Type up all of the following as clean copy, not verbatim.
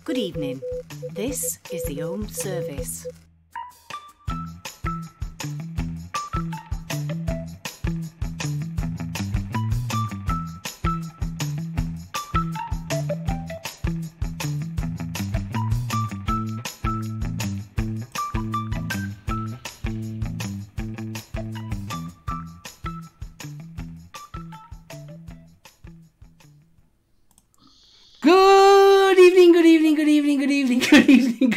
Good evening. This is the Ohm Service. Good evening.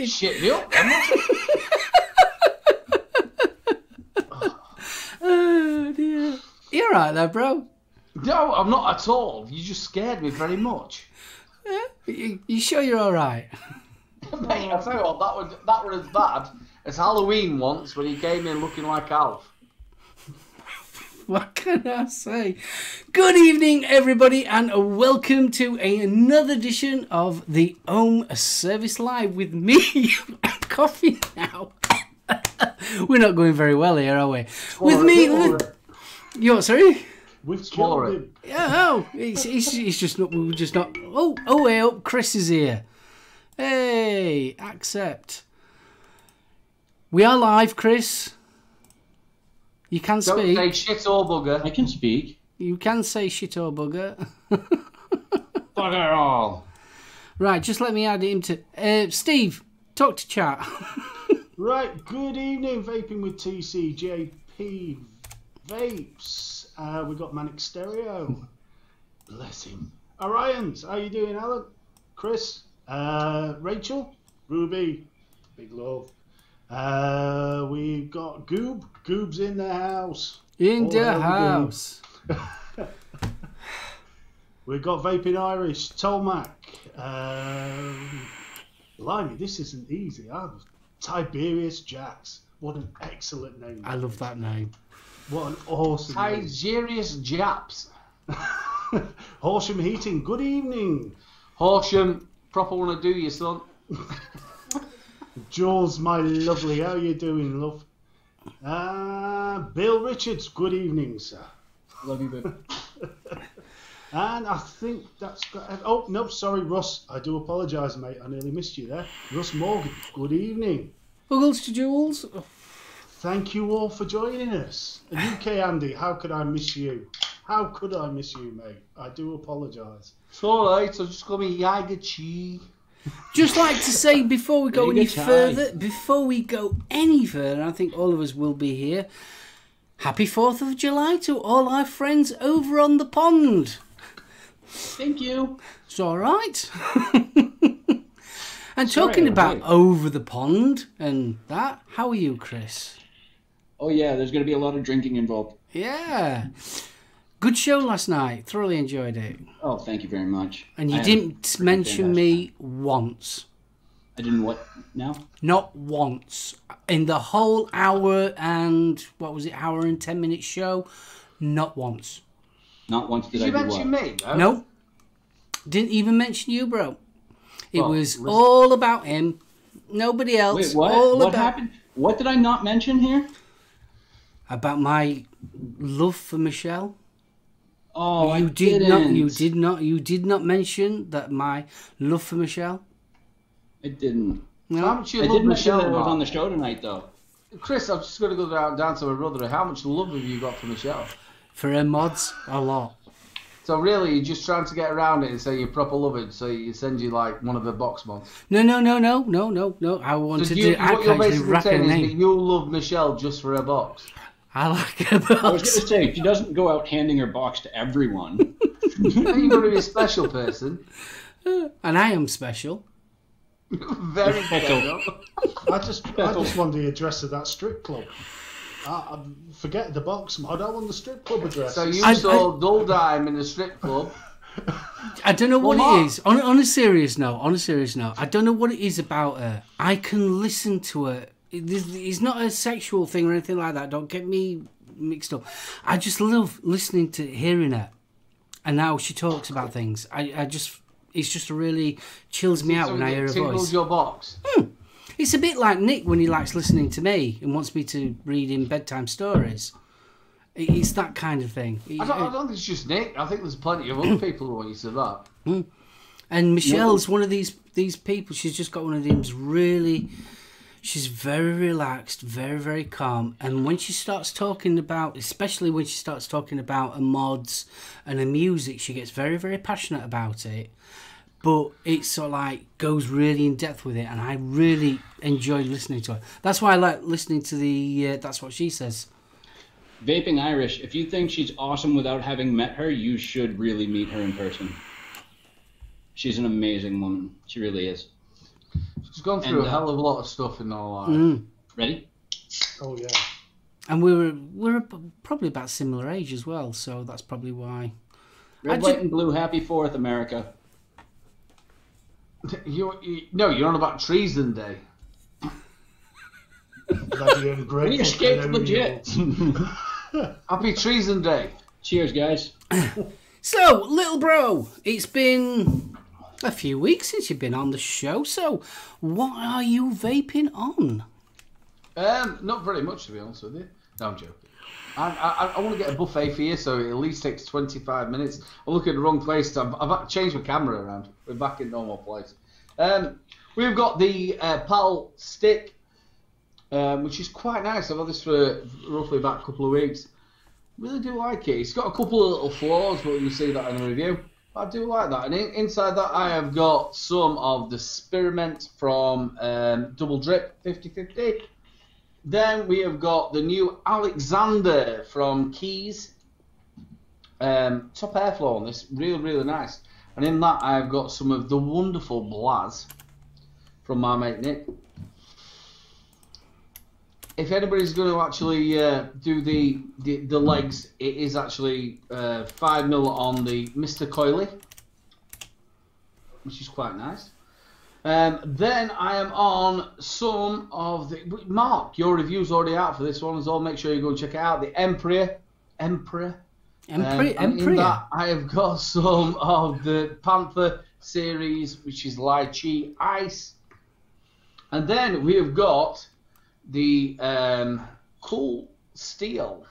Shit me up. Oh dear. You're right there, bro. No, I'm not at all. You just scared me very much. You sure you're all right? Mate, I tell you what, that was as bad as Halloween once when he came in looking like Alf. What can I say? Good evening, everybody, and welcome to another edition of the Ohm Service Live with me. I'm coughing now. We're not going very well here, are we? With me, you're sorry. We've killed him. Yeah, no, he's just not. We're just not. Oh, hey up, Chris is here. Hey, accept. We are live, Chris. You can speak. Don't say shit or bugger. I can speak. You can say shit or bugger. Bugger all. Right, just let me add him to... Steve, talk to chat. Right, good evening, Vaping with TCJP Vapes. We got Manic Stereo. Bless him. Orions, how you doing, Alan? Chris? Rachel? Ruby? Big love. We've got Goob. Goob's in the house. In the house. We've got Vaping Irish. Tolmac. Blimey, this isn't easy. Tiberius Jax. What an excellent name. I love that name. What an awesome name. Tiberius Japs. Horsham Heating. Good evening. Horsham, proper want to do you, son. Jules, my lovely, how you doing, love? Bill Richards, good evening, sir. Love you, babe. And I think that's got... Oh, no, sorry, Russ. I do apologise, mate. I nearly missed you there. Russ Morgan, good evening. Buggles to Jules. Thank you all for joining us. And UK Andy, how could I miss you? How could I miss you, mate? I do apologise. It's alright, so just call me Yagachi. Just like to say before we go any further, I think all of us will be here. Happy 4th of July to all our friends over on the pond. Thank you. It's all right. And talking about over the pond and that, how are you, Chris? Oh yeah, there's going to be a lot of drinking involved. Yeah. Good show last night. Thoroughly enjoyed it. Oh, thank you very much. And you didn't mention me once. I didn't what now? Not once. In the whole hour and, what was it, hour and 10 minute show, not once. Not once did you I do mention what? me, though? No. Didn't even mention you, bro. It was all about him. Nobody else. Wait, what? What happened? What did I not mention here? About my love for Michelle. Oh, You did not mention that my love for Michelle. I didn't. No. How much you I love did mention Michelle, that I was Mark? on the show tonight, though. Chris, I'm just going to go down to my brother. How much love have you got for Michelle? For her mods, a lot. So really, you're just trying to get around it and say you're proper loving, so you send you like one of the box mods. No. I wanted So to what you're actually basically wrap her saying is that name. you love Michelle just for her box. I like her I was going box. to say, she doesn't go out handing her box to everyone. You're going to be a special person. And I am special. Very special. I just want the address of that strip club. I forget the box mod. I want the strip club address. So you saw Dull Dime in the strip club. I don't know what Mark. it is. On a serious note, I don't know what it is about her. I can listen to her. It's not a sexual thing or anything like that. Don't get me mixed up. I just love listening to hearing her and how she talks about things. It's just really chills me out when I hear her voice. Your box. It's a bit like Nick when he likes listening to me and wants me to read him bedtime stories. It's that kind of thing. I don't think it's just Nick. I think there's plenty of other people who want you to that. And Michelle's one of these people. She's just got one of these really. She's very relaxed, very, very calm. And when she starts talking about, especially when she starts talking about her mods and her music, she gets very, very passionate about it. But it sort of like goes really in depth with it, and I really enjoy listening to it. That's why I like listening to the That's What She Says. Vaping Irish, if you think she's awesome without having met her, you should really meet her in person. She's an amazing woman. She really is. She's gone through a hell of a lot of stuff in her life. Ready? Oh yeah. And we're probably about similar age as well, so that's probably why. Red, white, and blue. Happy 4th, America. You're on about Treason Day. Bloody ungrateful. We escaped legit. Happy Treason Day. Cheers, guys. So, little bro, it's been a few weeks since you've been on the show, so what are you vaping on? Not very much, to be honest with you. No, I'm joking. I want to get a buffet for you, so it at least takes 25 minutes. I'm looking at the wrong place. I've changed my camera around. We're back in normal place. We've got the PAL stick, which is quite nice. I've had this for roughly about a couple of weeks. Really do like it. It's got a couple of little flaws, but you'll see that in the review. I do like that. And inside that, I have got some of the Spearmint from Double Drip 50/50. Then we have got the new Alexander from Keys. Top airflow on this. Really, really nice. And in that, I've got some of the wonderful Blaz from my mate Nick. If anybody's going to actually do the legs, it is actually 5mm on the Mr. Coily, which is quite nice. Then I am on some of the... Mark, your review's already out for this one as well. Make sure you go and check it out. The Emperor. And in that, I have got some of the Panther series, which is Lychee Ice. And then we have got the Cool Steel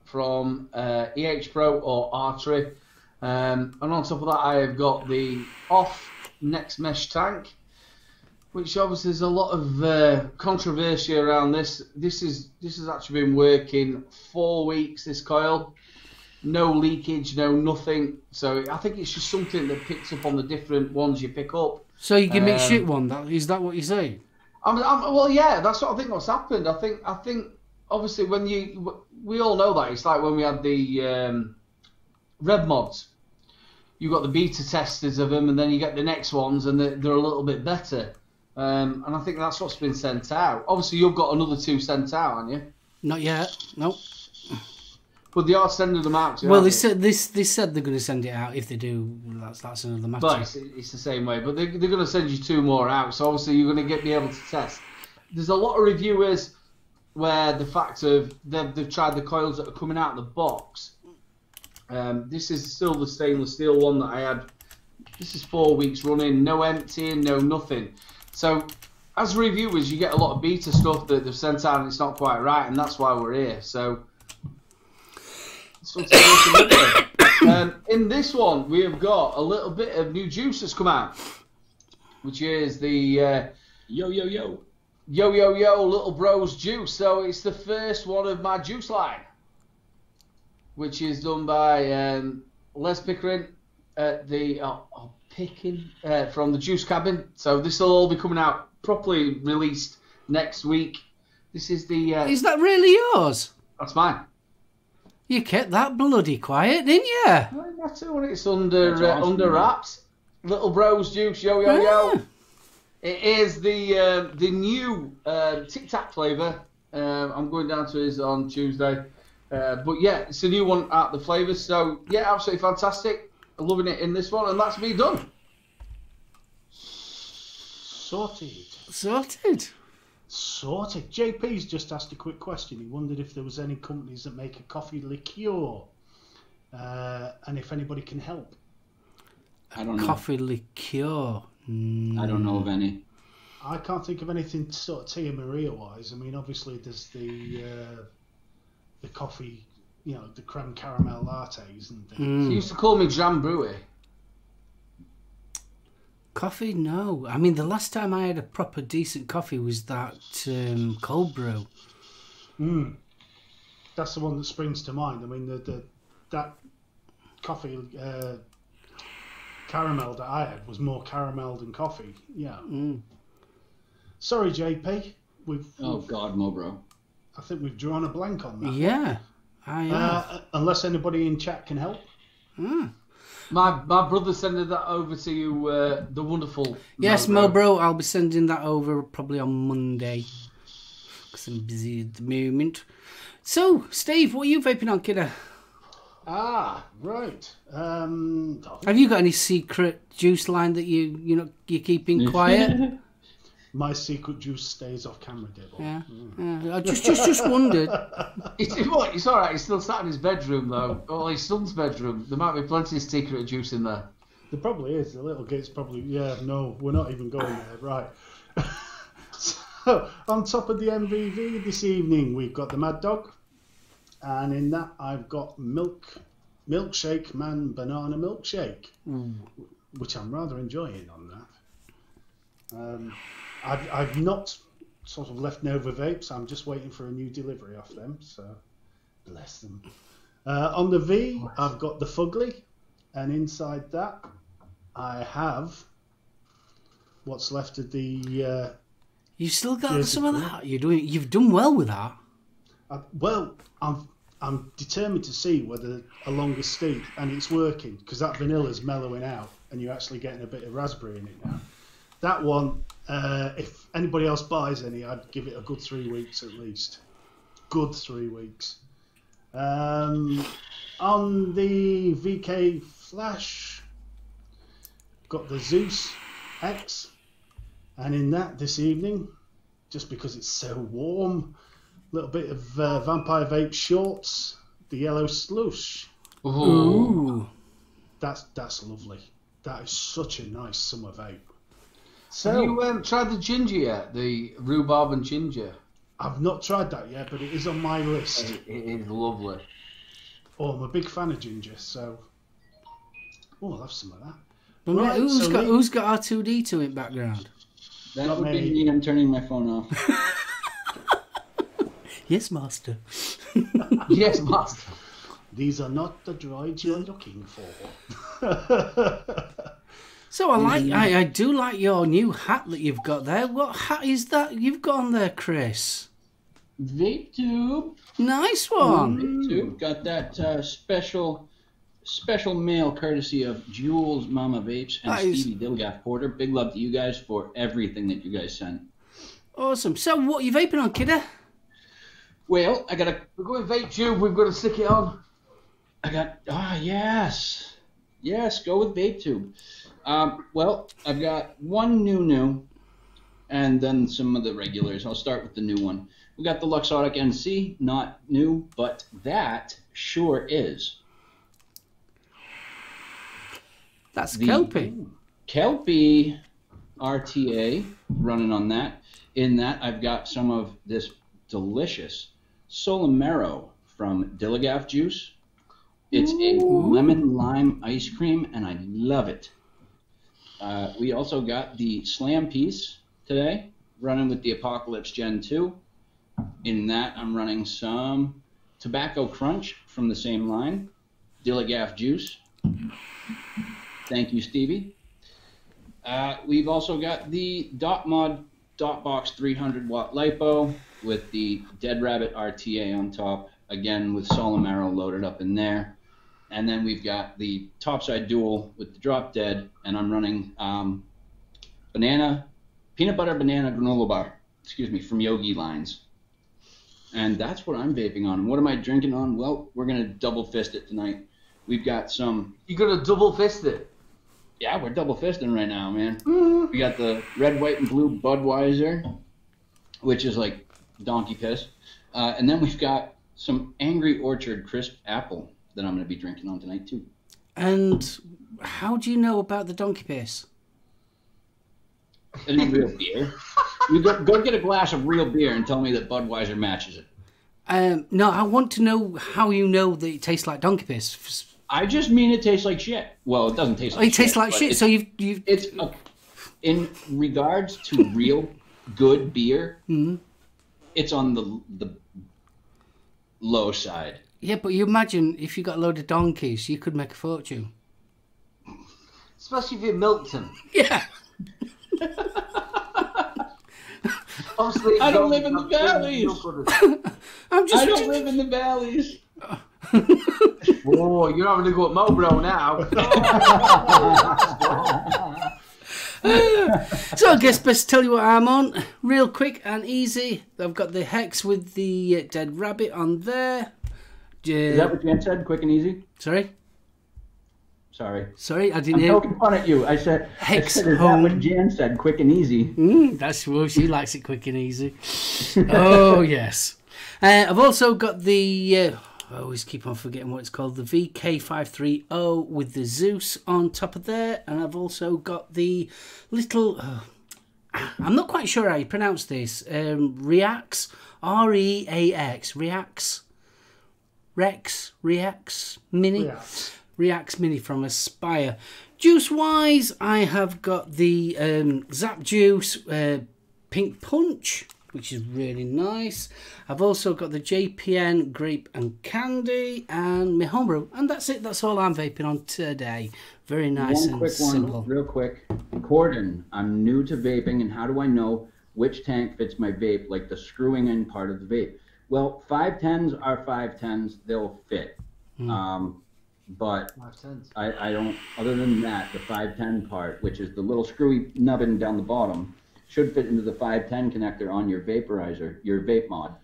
from EH Pro or Artery. And on top of that, I have got the Off Next Mesh Tank, which obviously there's a lot of controversy around this. This has actually been working 4 weeks, this coil. No leakage, no nothing. So I think it's just something that picks up on the different ones you pick up. So you give me a shit one, is that what you're saying? Well, yeah, that's what I think what's happened. I think obviously we all know that. It's like when we had the Red Mods. You got the beta testers of them, and then you get the next ones, and they're a little bit better. And I think that's what's been sent out. Obviously, you've got another 2 sent out, haven't you? Not yet. Nope. But they are sending them out. Well, they said they're going to send it out. If they do, that's another matter. But it's the same way. But they're going to send you 2 more out. So obviously, you're going to be able to test. There's a lot of reviewers where the fact of they've tried the coils that are coming out of the box. This is still the stainless steel one that I had. This is 4 weeks running, no emptying, no nothing. So, as reviewers, you get a lot of beta stuff that they've sent out and it's not quite right, and that's why we're here. So, in this one, we have got a little bit of new juice that's come out, which is the Yo Little Bros juice. So, it's the first one of my juice line, which is done by Les Pickering at the from the Juice Cabin. So this will all be coming out properly released next week. This is the... Is that really yours? That's mine. You kept that bloody quiet, didn't you? That's it when it's under wraps. Little Bros juice, yo. It is the new Tic Tac flavour. I'm going down to his on Tuesday. But yeah, it's a new one out the flavours. So yeah, absolutely fantastic. Loving it in this one, and that's me done. Sorted. JP's just asked a quick question. He wondered if there was any companies that make a coffee liqueur, and if anybody can help. I don't know. Coffee liqueur. I don't know of any. I can't think of anything sort of Tia Maria wise. I mean, obviously there's the coffee, the creme caramel lattes and things. He used to call me Jam Brewer. Coffee? No. I mean, the last time I had a proper decent coffee was that cold brew. That's the one that springs to mind. I mean, that coffee caramel that I had was more caramel than coffee. Yeah. Sorry, JP. Oh God, Mobro. I think we've drawn a blank on that. Yeah, I am. Unless anybody in chat can help. My brother sending that over to you, the wonderful... Yes, Mobro, I'll be sending that over probably on Monday. Because I'm busy at the moment. So, Steve, what are you vaping on, kiddo? Right. Have you got any secret juice line that you're keeping quiet? My secret juice stays off camera, Dibble. Yeah. I just wondered. It's all right. He's still sat in his bedroom, though. Or his son's bedroom. There might be plenty of secret juice in there. There probably is. The little kid's probably... Yeah, no, we're not even going there. Right. So, on top of the MVV this evening, we've got the Mad Dog. And in that, I've got Milkshake Man Banana Milkshake. Which I'm rather enjoying on that. I've not sort of left Nova Vapes. I'm just waiting for a new delivery off them, so bless them. On the V, I've got the Fugly, and inside that, I have what's left of the. You've still got some of that. You've done well with that. I'm determined to see whether a longer steep, and it's working because that vanilla's mellowing out, and you're actually getting a bit of raspberry in it now. That one, if anybody else buys any, I'd give it a good 3 weeks at least. Good 3 weeks. On the VK Flash, got the Zeus X. And in that this evening, just because it's so warm, a little bit of Vampire Vape Shorts, the Yellow Slush. Ooh. That's lovely. That is such a nice summer vape. So, have you tried the ginger yet? The rhubarb and ginger? I've not tried that yet, but it is on my list. It is lovely. Oh, I'm a big fan of ginger, so... Oh, I'll have some of that. Right, who's got R2D2 in background? That would be me. I'm turning my phone off. Yes, master. Yes, master. These are not the droids you're looking for. So I do like your new hat that you've got there. What hat is that you've got on there, Chris? Vape tube. Nice one. Vape tube. Got that special mail courtesy of Jules Mama Vapes and Stevie Dilgaff Porter. Big love to you guys for everything that you guys sent. Awesome. So what are you vaping on, kidder? Well, We're going vape tube. We've got to stick it on. Yes, go with vape tube. Well, I've got one new, and then some of the regulars. I'll start with the new one. We got the Luxottic NC, not new, but that sure is. That's Kelpie. Kelpie RTA running on that. In that, I've got some of this delicious SoulOhm from Dilligaff Juice. It's a lemon lime ice cream, and I love it. We also got the Slam piece today, running with the Apocalypse Gen 2. In that, I'm running some Tobacco Crunch from the same line, Dilligaff Juice. Thank you, Stevie. We've also got the DotMod DotBox 300 watt LiPo with the Dead Rabbit RTA on top, again with SoulOhm loaded up in there. And then we've got the Topside Dual with the Drop Dead, and I'm running peanut butter banana granola bar, from Yogi Lines. And that's what I'm vaping on. And what am I drinking on? Well, we're going to double fist it tonight. We've got some... You're going to double fist it? Yeah, we're double fisting right now, man. We got the red, white, and blue Budweiser, which is like donkey piss. And then we've got some Angry Orchard crisp apple that I'm going to be drinking on tonight, too. And how do you know about the donkey piss? It ain't real beer. You go get a glass of real beer and tell me that Budweiser matches it. No, I want to know how you know that it tastes like donkey piss. I just mean it tastes like shit. Well, it doesn't taste like shit. It tastes like shit, so you've... in regards to real good beer, it's on the low side. Yeah, but you imagine if you got a load of donkeys, you could make a fortune. Especially if you milked them. Yeah. Obviously, I don't live in the valleys. I don't live in the valleys. Oh, you're having to go at Marlborough now. So I guess best tell you what I'm on. Real quick and easy. I've got the Hex with the dead rabbit on there. Is that what Jan said? Quick and easy? Sorry, I didn't hear. I'm poking fun at you. I said, Hex is that what Jan said? Quick and easy. That's well, she likes it quick and easy. Oh yes. I've also got the. I always keep on forgetting what it's called. The VK530 with the Zeus on top of there, and I've also got the little. I'm not quite sure how you pronounce this. Reax, REAX, Reax Mini. Reax Mini from Aspire. Juice wise, I have got the Zap Juice Pink Punch, which is really nice. I've also got the JPN Grape and Candy and my homebrew, and that's it. That's all I'm vaping on today. Very nice and simple. Real quick. Corden, I'm new to vaping, and how do I know which tank fits my vape, like the screwing in part of the vape? Well, 510s are 510s. They'll fit. But I don't, other than that, the 510 part, which is the little screwy nubbin down the bottom, should fit into the 510 connector on your vaporizer, your vape mod.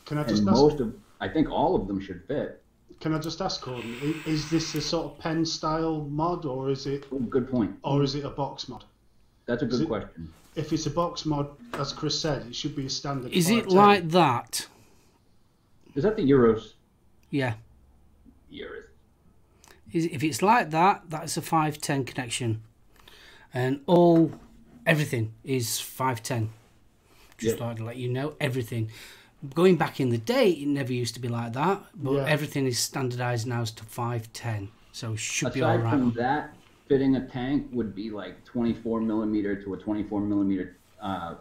Can I just ask? I think all of them should fit. Can I just ask, Gordon, is this a sort of pen style mod, or is it? Good point. Or is it a box mod? That's a good question. If it's a box mod, as Chris said, it should be a standard. Is it like that? Is that the Euros? Yeah. Euros. If it's like that, that's a 510 connection, and everything is 510. Just thought I'd let you know everything. Going back in the day, it never used to be like that, but everything is standardised now to 510, so it should be all right. Aside from that, fitting a tank would be like 24 millimeter to a 24 millimeter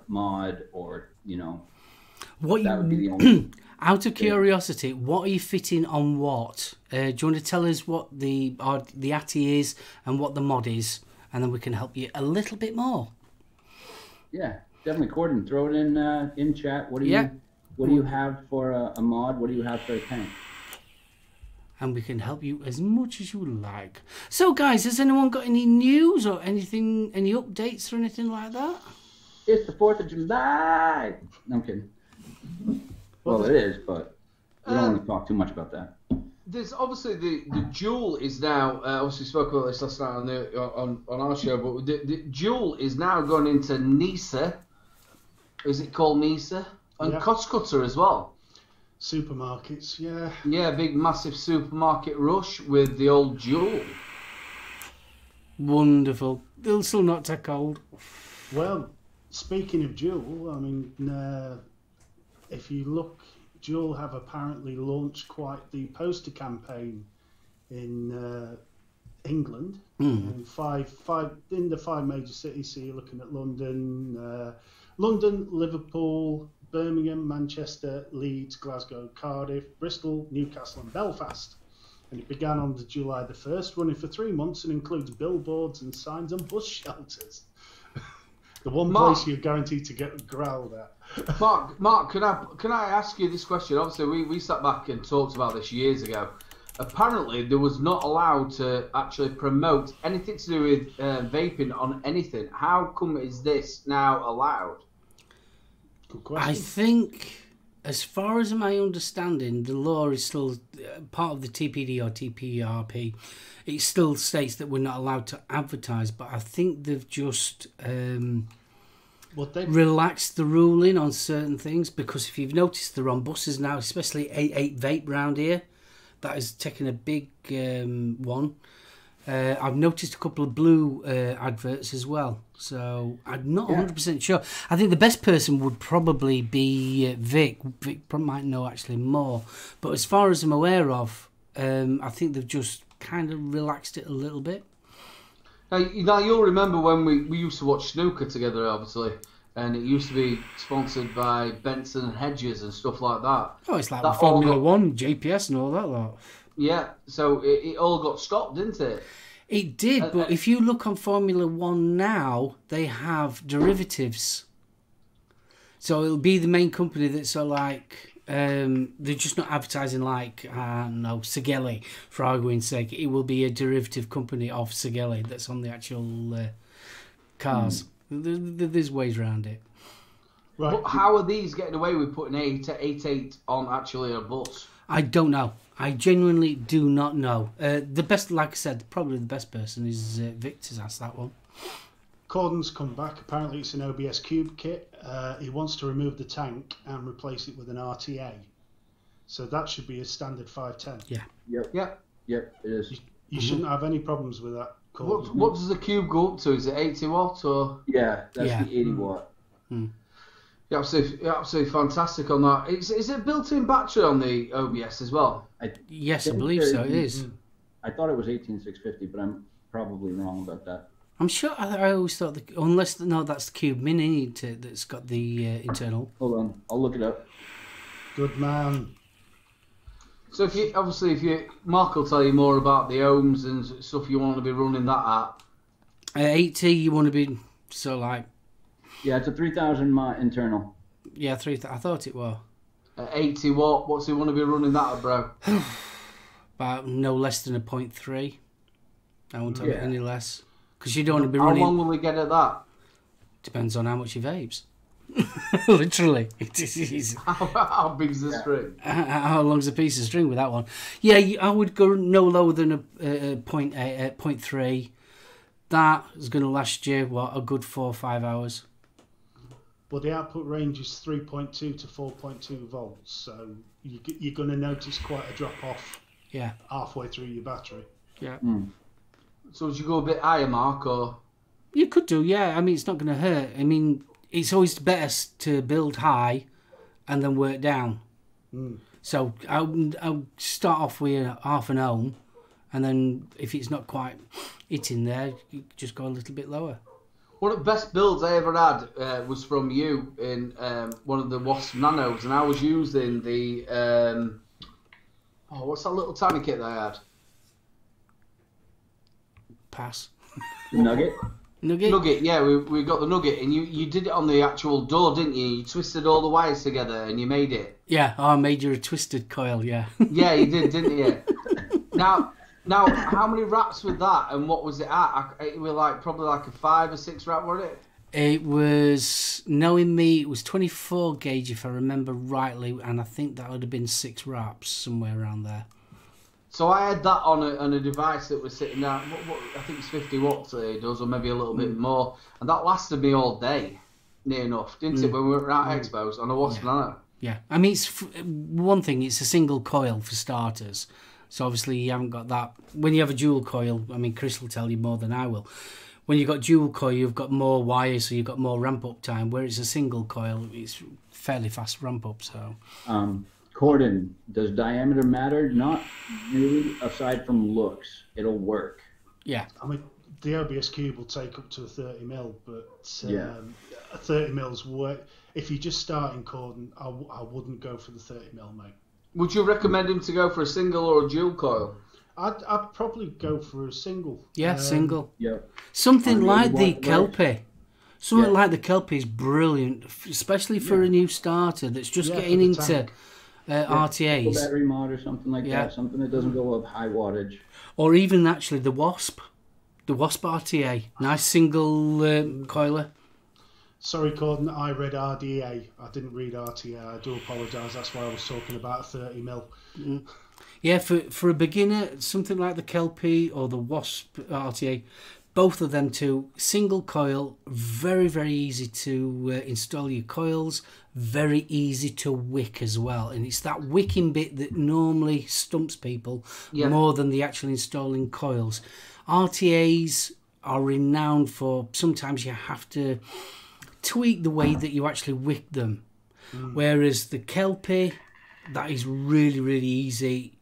mod, or that would be the only. Out of curiosity, what are you fitting on what? Do you want to tell us what the ATI is and what the mod is, and then we can help you a little bit more. Yeah, definitely. Corden, throw it in chat. What do you have for a mod? What do you have for a tank? And we can help you as much as you like. So, guys, has anyone got any news or anything, any updates or anything like that? It's the 4th of July. No, I'm kidding. Well, it is, but we don't want to talk too much about that. There's obviously the Joule is now, obviously we spoke about this last night on our show, but the Joule is now going into NISA. Is it called NISA? And Cost Cutter as well. Supermarkets, yeah. Yeah, big massive supermarket rush with the old Joule. Wonderful. They'll still not take hold. Well, speaking of Joule, I mean, if you look, Joule have apparently launched quite the poster campaign in England. In the 5 major cities. So you're looking at London, Liverpool, Birmingham, Manchester, Leeds, Glasgow, Cardiff, Bristol, Newcastle and Belfast. And it began on July the 1st, running for 3 months, and includes billboards and signs and bus shelters. The one place you're guaranteed to get growled at. Mark, can I ask you this question? Obviously, we sat back and talked about this years ago. Apparently, there was not allowed to actually promote anything to do with vaping on anything. How come is this now allowed? Good question. I think, as far as my understanding, the law is still part of the TPD or TPRP. It still states that we're not allowed to advertise, but I think they've just relaxed the ruling on certain things, because if you've noticed, they're on buses now, especially 88 Vape round here. That is taking a big one. I've noticed a couple of blue adverts as well, so I'm not 100% sure. I think the best person would probably be Vic. Vic might know actually more, but as far as I'm aware of, I think they've just kind of relaxed it a little bit. Now you'll remember when we used to watch snooker together, obviously, and it used to be sponsored by Benson and Hedges and stuff like that. Oh, it's like That Formula One, JPS and all that lot. Yeah, so it all got stopped, didn't it? It did, but if you look on Formula One now, they have derivatives. So it'll be the main company that's sort of like, they're just not advertising like, Segele, for arguing's sake. It will be a derivative company of Segele that's on the actual cars. There's ways around it. Right. But how are these getting away with putting 888 on actually a bus? I don't know. I genuinely do not know. The best, like I said, probably the best person is Victor's asked that one. Cordon's come back. Apparently it's an OBS Cube kit. He wants to remove the tank and replace it with an RTA. So that should be a standard 510. Yeah. Yep, it is. You shouldn't have any problems with that, Cordon. What does the Cube go up to? Is it 80 watt or? Yeah, that's the 80 watt. You're absolutely fantastic on that. Is it a built-in battery on the OBS as well? Yes, I believe so. It is. I thought it was 18650, but I'm probably wrong about that. I'm sure. I always thought that's the Cube Mini that's got the internal. Hold on, I'll look it up. Good man. So if Mark will tell you more about the ohms and stuff you want to be running that at. 80, you want to be Yeah, it's a 3000 internal. Yeah, 3,000. I thought it was. At 80 watt, what's he want to be running that at, bro? About no less than a 0.3. I won't have it any less. Because you don't want to be running... How long will we get at that? Depends on how much he vapes. Literally. How big's the string? How long's a piece of string with that one? Yeah, I would go no lower than a 0.3. That is going to last you, a good 4 or 5 hours. Well, the output range is 3.2 to 4.2 volts, so you're going to notice quite a drop-off halfway through your battery. Yeah. So would you go a bit higher, Mark, or...? You could do, yeah. I mean, it's not going to hurt. I mean, it's always better to build high and then work down. So I'll start off with half an ohm, and then if it's not quite hitting there, you just go a little bit lower. One of the best builds I ever had was from you in one of the Wasp Nanos, and I was using the... what's that little tiny kit that I had? Pass. Nugget? Nugget, yeah, we got the Nugget, and you did it on the actual door, didn't you? You twisted all the wires together, and you made it. Yeah, I made you a twisted coil, yeah. Yeah, you did, didn't you? Now, how many wraps with that, and what was it at? It was probably a 5 or 6 wrap, wasn't it? It was, knowing me, it was 24 gauge if I remember rightly, and I think that would have been 6 wraps, somewhere around there. So I had that on a device that was sitting down, I think it's 50 watts it does, or maybe a little bit more, and that lasted me all day, near enough, didn't it, when we were at Expos on a Wasp Nano? Yeah, I mean, it's one thing, it's a single coil for starters. So obviously you haven't got that. When you have a dual coil, I mean, Chris will tell you more than I will. When you've got dual coil, you've got more wires, so you've got more ramp up time. Where it's a single coil, it's fairly fast ramp up. So, Cordon, does diameter matter? Not really, aside from looks. It'll work. Yeah. I mean, the OBS Cube will take up to a 30 mil, but a 30 mil's work. If you're just starting Cordon, I wouldn't go for the 30 mil, mate. Would you recommend him to go for a single or a dual coil? I'd probably go for a single. Yeah, single. Yeah. Something like the Kelpie. Something like the Kelpie is brilliant, especially for a new starter that's just getting into RTAs. Battery mod or something like that. Something that doesn't go up high wattage. Or even actually the Wasp. The Wasp RTA. Nice single coiler. Sorry, Cordon, I read RDA. I didn't read RTA. I do apologise. That's why I was talking about 30 mil. Yeah, for a beginner, something like the Kelpie or the Wasp RTA, both of them two, single coil, very, very easy to install your coils, very easy to wick as well. And it's that wicking bit that normally stumps people more than the actual installing coils. RTAs are renowned for, sometimes you have to tweak the way that you actually wick them. Whereas the Kelpie, that is really, really easy.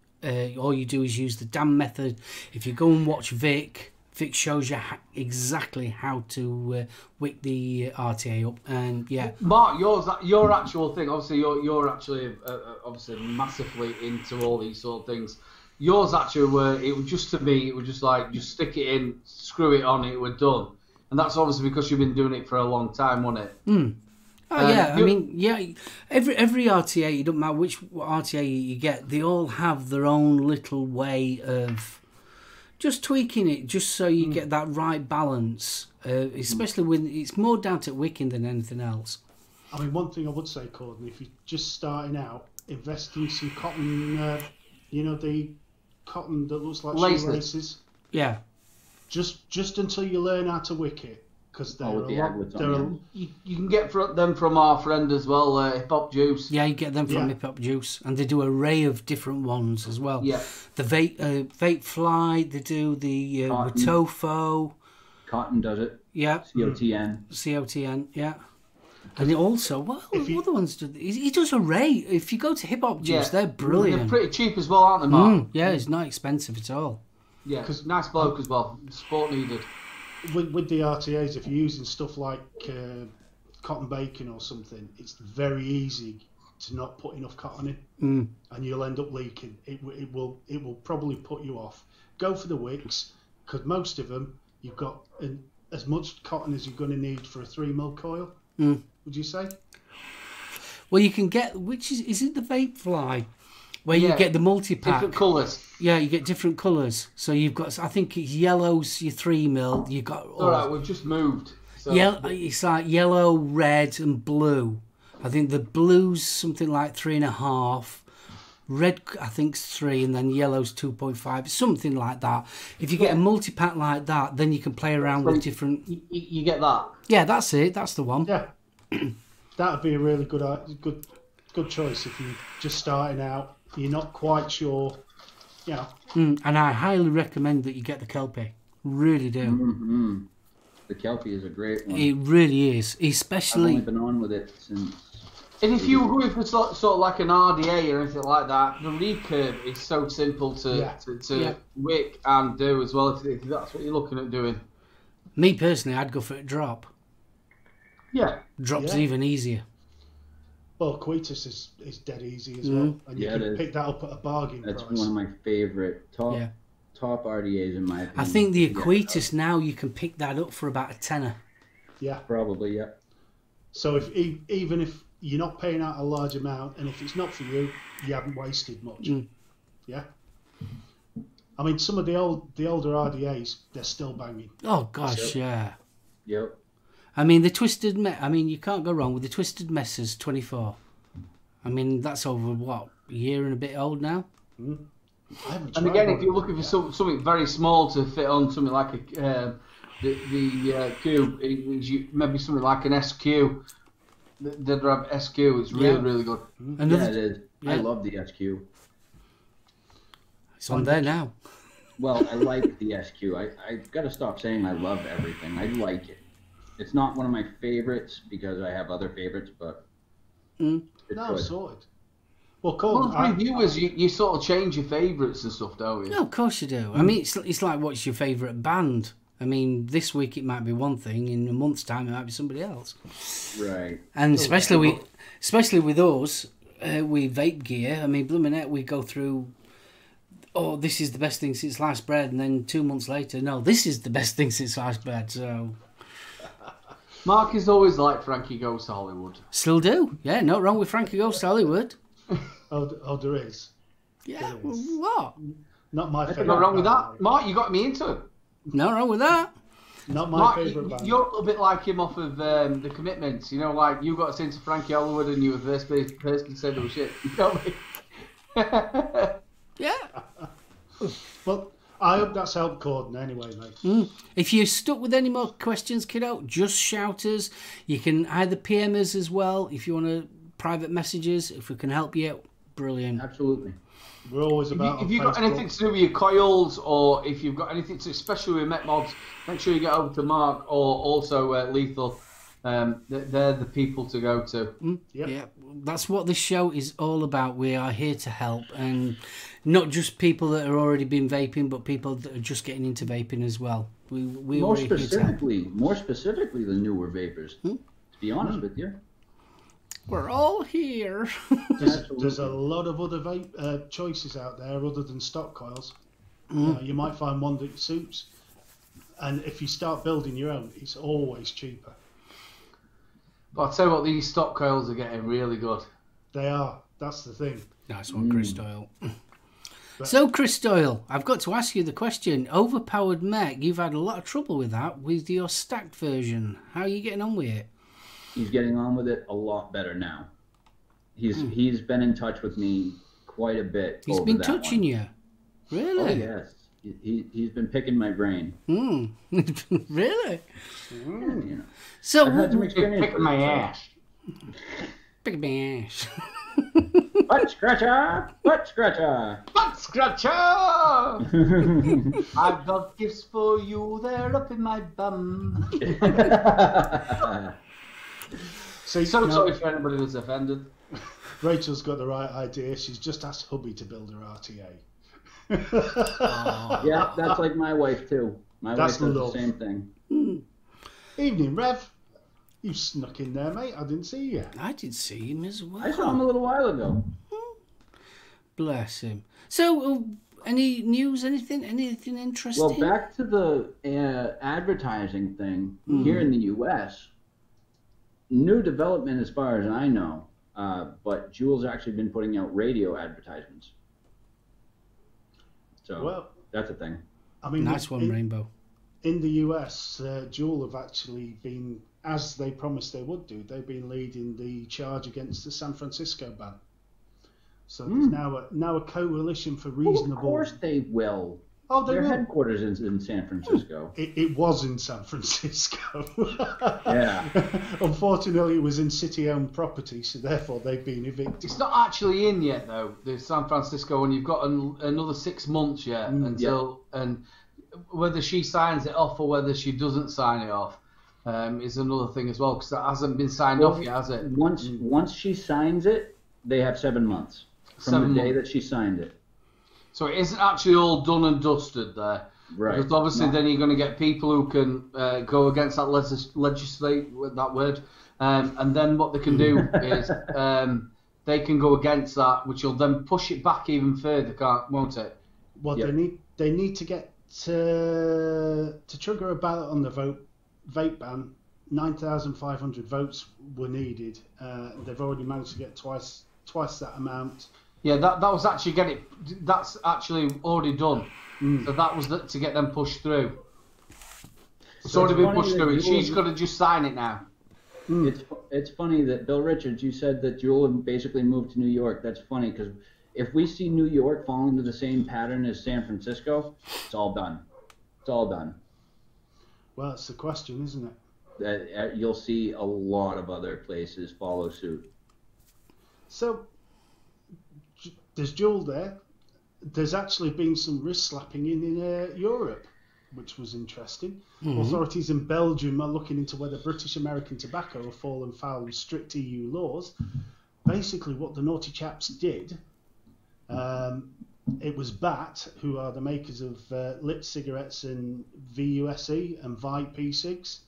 All you do is use the dam method. If you go and watch Vic Fix shows you exactly how to wick the RTA up, and yeah. Mark, your actual thing. Obviously, you're actually obviously massively into all these sort of things. Yours actually were, it was just, to me, it was just like, just stick it in, screw it on, it was done. And that's obviously because you've been doing it for a long time, wasn't it? Mm. Oh yeah, I mean, yeah. Every RTA, it doesn't matter which RTA you get, they all have their own little way of just tweaking it, just so you get that right balance. Especially when it's more down to wicking than anything else. I mean, one thing I would say, Gordon, if you're just starting out, invest in some cotton. You know, the cotton that looks like laces. Yeah. Just until you learn how to wick it. Because you can get them from our friend as well, Hip Hop Juice. Yeah, you get them from Hip Hop Juice, and they do an array of different ones as well. Yeah, the vape fly, they do the Watofo. Cotton does it. Yeah, COTN. Yeah, and also what other ones do? He does array. If you go to Hip Hop Juice, they're brilliant. They're pretty cheap as well, aren't they, Mark? Yeah, it's not expensive at all. Yeah, because nice bloke as well. Sport needed. With the RTAs, if you're using stuff like cotton bacon or something, it's very easy to not put enough cotton in, and you'll end up leaking. It will probably put you off. Go for the wicks, because most of them you've got as much cotton as you're going to need for a 3mm coil. Would you say? Well, you can get is it the vape fly? Where you get the multi-pack. Different colours. Yeah, you get different colours. So you've got, I think it's yellow's your 3mm. You've got... All right, we've just moved. So. It's like yellow, red and blue. I think the blue's something like 3.5. Red, I think, is 3, and then yellow's 2.5. Something like that. If you get a multi-pack like that, then you can play around with different... You get that? Yeah, that's it. That's the one. Yeah. That'd be a really good choice if you're just starting out. You're not quite sure, and I highly recommend that you get the Kelpie. Really do. Mm-hmm. The Kelpie is a great one. It really is, especially. I've only been on with it since. And if you were going for sort of like an RDA or anything like that, the recurve is so simple to wick and do as well. If that's what you're looking at doing. Me personally, I'd go for a drop. Yeah, drop's even easier. Well, Quietus is dead easy as well, and you can pick that up at a bargain price. That's one of my favourite top RDAs in my opinion. I think the Quietus now you can pick that up for about a tenner. Yeah, probably. Yeah. So even if you're not paying out a large amount, and if it's not for you, you haven't wasted much. Yeah. I mean, some of the older RDAs, they're still banging. Oh gosh, yeah. Yep. I mean, the Twisted you can't go wrong with the Twisted Messers 24. I mean, that's over, what, a year and a bit old now? And again, if you're looking for something very small to fit on something like the Cube, maybe something like an SQ. The Drab SQ is really good. It is. Yeah. I love the SQ. It's on there now. Well, I like the SQ. I got to stop saying I love everything. I like it. It's not one of my favorites because I have other favorites, but sorted. Well, cool. Reviewers, you sort of change your favourites and stuff, don't you? No, of course you do. I mean, it's like, what's your favourite band? I mean, this week it might be one thing, in a month's time it might be somebody else. Right. And especially with us, with vape gear, I mean, blooming heck, we go through, oh, this is the best thing since sliced bread, and then 2 months later, no, this is the best thing since sliced bread, so... Mark is always like Frankie Goes to Hollywood. Still do. Yeah, not wrong with Frankie Goes to Hollywood. Oh, there is. Yeah, what? Not my favourite. Not wrong with that. Mark, you got me into it. No wrong with that. Not my favourite band. You're a little bit like him off of The Commitments. You know, like you got us into Frankie Hollywood and you were the first person to say there was shit. You know what Yeah. Well, I hope that's helped Gordon anyway, mate. If you're stuck with any more questions, kiddo, just shout us. You can either PM us as well if you want to private messages. If we can help you, brilliant. Absolutely. We're always about. If you've got anything to do with your coils, or if you've got anything to, especially with Met Mods, make sure you get over to Mark or also Lethal. they're the people to go to. Yep. Yeah, that's what this show is all about. We are here to help, and not just people that are already been vaping, but people that are just getting into vaping as well. We more are here to help. specifically, the newer vapors. To be honest with you, We're all here. There's a lot of other vape choices out there other than stock coils. You might find one that suits, and if you start building your own, it's always cheaper. But I'll tell you what, these stock coils are getting really good. They are. That's the thing. Nice one, Chris Doyle. So, Chris Doyle, I've got to ask you the question. Overpowered mech, you've had a lot of trouble with that with your stacked version. How are you getting on with it? he's getting on with it a lot better now. He's been in touch with me quite a bit. He's been touching you. Really? Oh yes. He's been picking my brain. Really? You know. So I've had some experience Picking my ass. Pick my ass. Butt scratcher! Butt scratcher! Butt scratcher! I've got gifts for you, they're up in my bum. So Sorry for anybody who's offended. Rachel's got the right idea. She's just asked hubby to build her RTA. Yeah, that's like my wife too. My That's wife does love. the same thing. Evening, Rev. You snuck in there, mate. I didn't see you. I did see him as well. I saw him a little while ago. Bless him. So, any news, anything interesting? Well, back to the advertising thing here in the U.S. New development as far as I know, but Juul's actually been putting out radio advertisements. So Well, that's a thing. I mean, Nice one, Rainbow. in the US, Juul have actually been, as they promised they would do, they've been leading the charge against the San Francisco ban. So there's now a coalition for Well, reasonable. of course they will. Oh, they Their will. headquarters is in San Francisco. It was in San Francisco. Yeah. Unfortunately, it was in city-owned property, so therefore they've been evicted. It's not actually in yet, though, the San Francisco one. You've got another 6 months yet until, and whether she signs it off or whether she doesn't sign it off is another thing as well, because that hasn't been signed off yet, has it? Once she signs it, they have 7 months from 7 the day months. that she signed it. So it isn't actually all done and dusted there. Right. Because obviously No. then you're going to get people who can go against that legislate with that word. And then what they can do is they can go against that, which will then push it back even further, won't it? Well, Yep. they need to get to trigger a ballot on the vape ban. 9,500 votes were needed. They've already managed to get twice that amount. Yeah, that was actually that's actually already done. So that was to get them pushed through. It's So already it's been funny pushed that through, and Juul- she's got to just sign it now. It's funny that Bill Richards, you said that Juul basically moved to New York. That's funny because if we see New York fall into the same pattern as San Francisco, it's all done. It's all done. Well, that's the question, isn't it? That you'll see a lot of other places follow suit. So there's Juul there. There's actually been some wrist slapping in Europe, which was interesting. Authorities in Belgium are looking into whether British American tobacco have fallen foul of strict EU laws. Basically, what the naughty chaps did, it was BAT, who are the makers of Lit cigarettes and VUSE and Vipe e-cigs,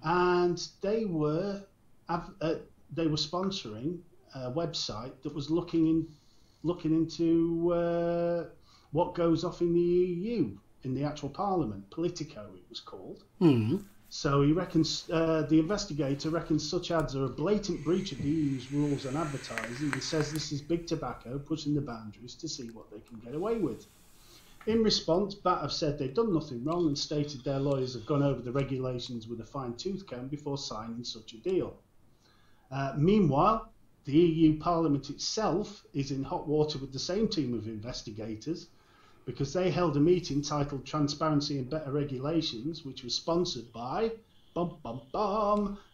and they were sponsoring a website that was looking into what goes off in the EU, in the actual Parliament. Politico, it was called. So he reckons, the investigator reckons such ads are a blatant breach of the EU's rules on advertising, and says this is big tobacco pushing the boundaries to see what they can get away with. In response, BAT have said they've done nothing wrong and stated their lawyers have gone over the regulations with a fine-tooth comb before signing such a deal. Meanwhile, the EU Parliament itself is in hot water with the same team of investigators because they held a meeting titled Transparency and Better Regulations, which was sponsored by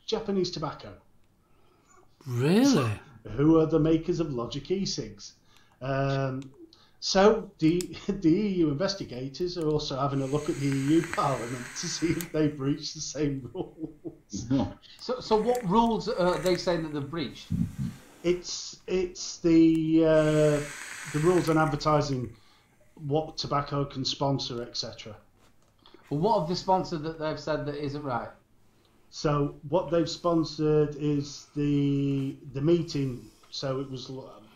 Japanese Tobacco, Really? who are the makers of Logic e-cigs. So the EU investigators are also having a look at the EU Parliament to see if they breached the same rules. So what rules are they saying that they've breached? It's the rules on advertising, what tobacco can sponsor, etc. Well, what have they sponsored that they've said that isn't right? So what they've sponsored is the meeting. So it was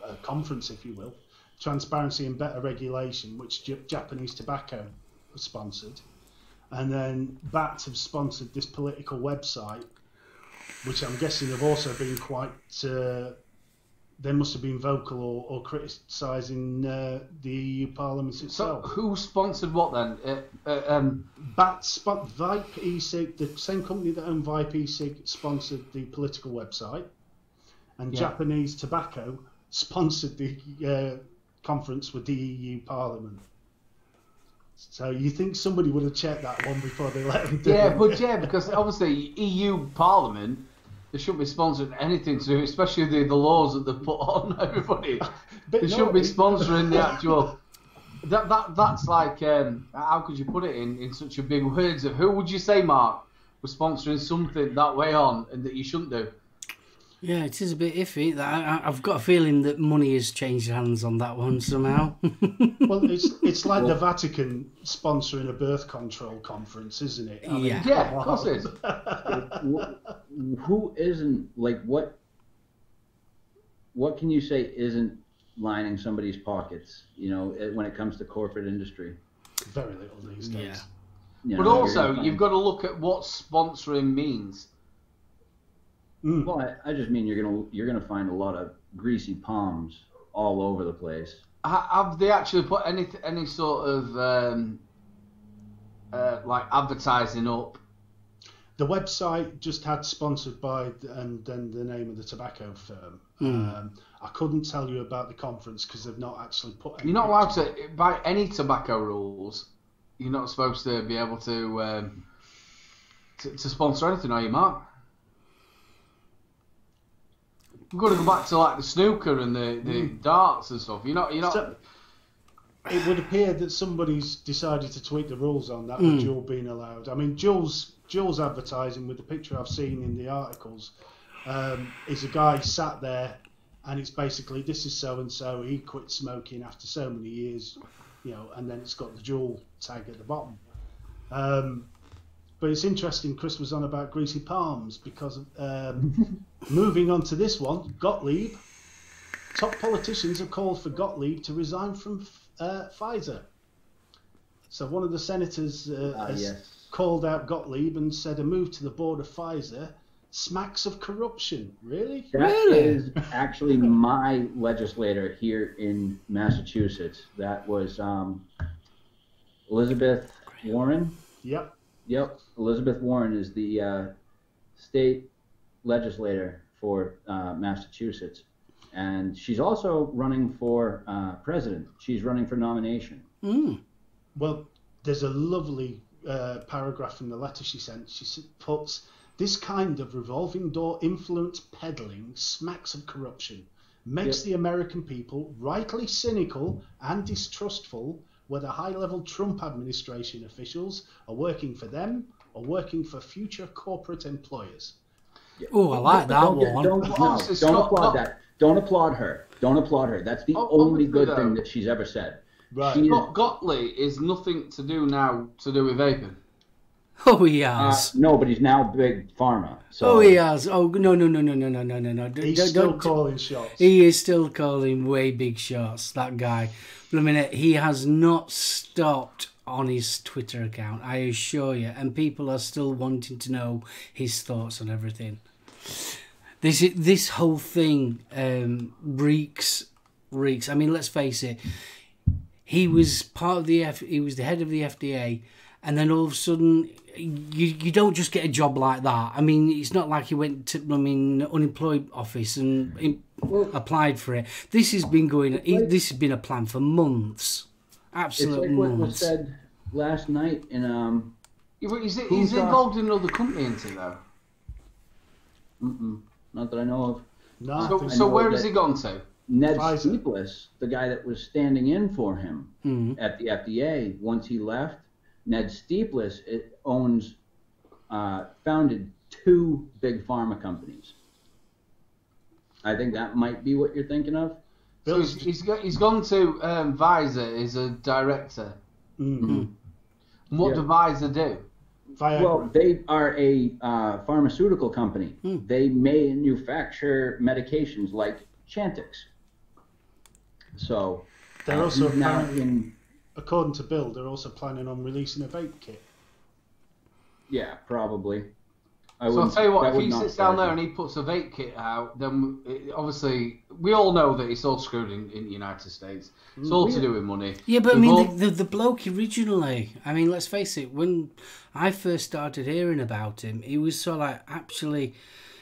a conference, if you will, Transparency and Better Regulation, which Japanese Tobacco sponsored, and then BAT have sponsored this political website, which I'm guessing have also been quite. They must have been vocal or criticising the EU Parliament itself. So who sponsored what then? BAT Vipe e-cig, the same company that owned Vipe e-cig, sponsored the political website, and Japanese Tobacco sponsored the conference with the EU Parliament. So you think somebody would have checked that one before they let them do it? Because obviously EU Parliament, they shouldn't be sponsoring anything to do, especially the laws that they put on everybody. They shouldn't be sponsoring the actual. That's like how could you put it in such a big words of who would you say, Mark, was sponsoring something that way on and that you shouldn't do? Yeah, it is a bit iffy. I've got a feeling that money has changed hands on that one somehow. Well, it's like the Vatican sponsoring a birth control conference, isn't it? I mean, of course it is. Who isn't, like, what can you say isn't lining somebody's pockets, when it comes to corporate industry? Very little these days. Yeah. But also, you've got to look at what sponsoring means. Well, I just mean you're gonna find a lot of greasy palms all over the place. Have they actually put any sort of like advertising up? The website just had sponsored by and then the name of the tobacco firm. I couldn't tell you about the conference because they've not actually put any. You're not allowed to, by any tobacco rules, you're not supposed to be able to sponsor anything, are you, Mark? We've got to go back to like the snooker and the darts and stuff. You're not. So, it would appear that somebody's decided to tweak the rules on that with Juul being allowed. I mean, Juul's advertising with the picture I've seen in the articles is a guy sat there, and it's basically, this is so and so. He quit smoking after so many years, and then it's got the Juul tag at the bottom. But it's interesting, Chris was on about greasy palms because moving on to this one, Gottlieb. Top politicians have called for Gottlieb to resign from Pfizer. So one of the senators has called out Gottlieb and said a move to the board of Pfizer smacks of corruption. Really? That is actually my legislator here in Massachusetts. That was Elizabeth Warren. Yep, Elizabeth Warren is the state legislator for Massachusetts, and she's also running for president. She's running for nomination. Well, there's a lovely paragraph in the letter she sent. She puts, this kind of revolving door influence peddling smacks of corruption, makes the American people rightly cynical and distrustful whether high-level Trump administration officials are working for them or working for future corporate employers. Oh, I like that one. Don't applaud that. Don't applaud her. Don't applaud her. That's the only good thing that she's ever said. Right. Gottlieb is nothing to do with vaping. Oh, he has. No, but he's now big pharma. So. Oh, he has. Oh, no. He's still calling shots. He is still calling way big shots, that guy. But a minute, he has not stopped on his Twitter account, I assure you. And people are still wanting to know his thoughts on everything. This whole thing reeks. I mean, let's face it. He was part of he was the head of the FDA, and then all of a sudden, you don't just get a job like that. I mean, it's not like he went to unemployed office and applied for it. This has been this has been a plan for months, absolute months. It's like what months. was said last night in He's involved in another company, isn't he, though? Not that I know of. No. So where has he gone to? Ned Pfizer. Steeples, the guy that was standing in for him at the FDA, once he left, Ned Steeples founded 2 big pharma companies. I think that might be what you're thinking of. So he's gone to Pfizer as a director. Mm-hmm. And what does Pfizer do? Viagra. Well, they are a pharmaceutical company. They manufacture medications like Chantix. So They're also now apparently, according to Bill, they're also planning on releasing a vape kit. Yeah, probably. So I'll tell you what, if he sits down there and he puts a vape kit out, then obviously we all know that it's all screwed in the United States. It's all to do with money. Yeah, but I mean, the bloke originally, I mean, let's face it, when I first started hearing about him, he was so like, actually,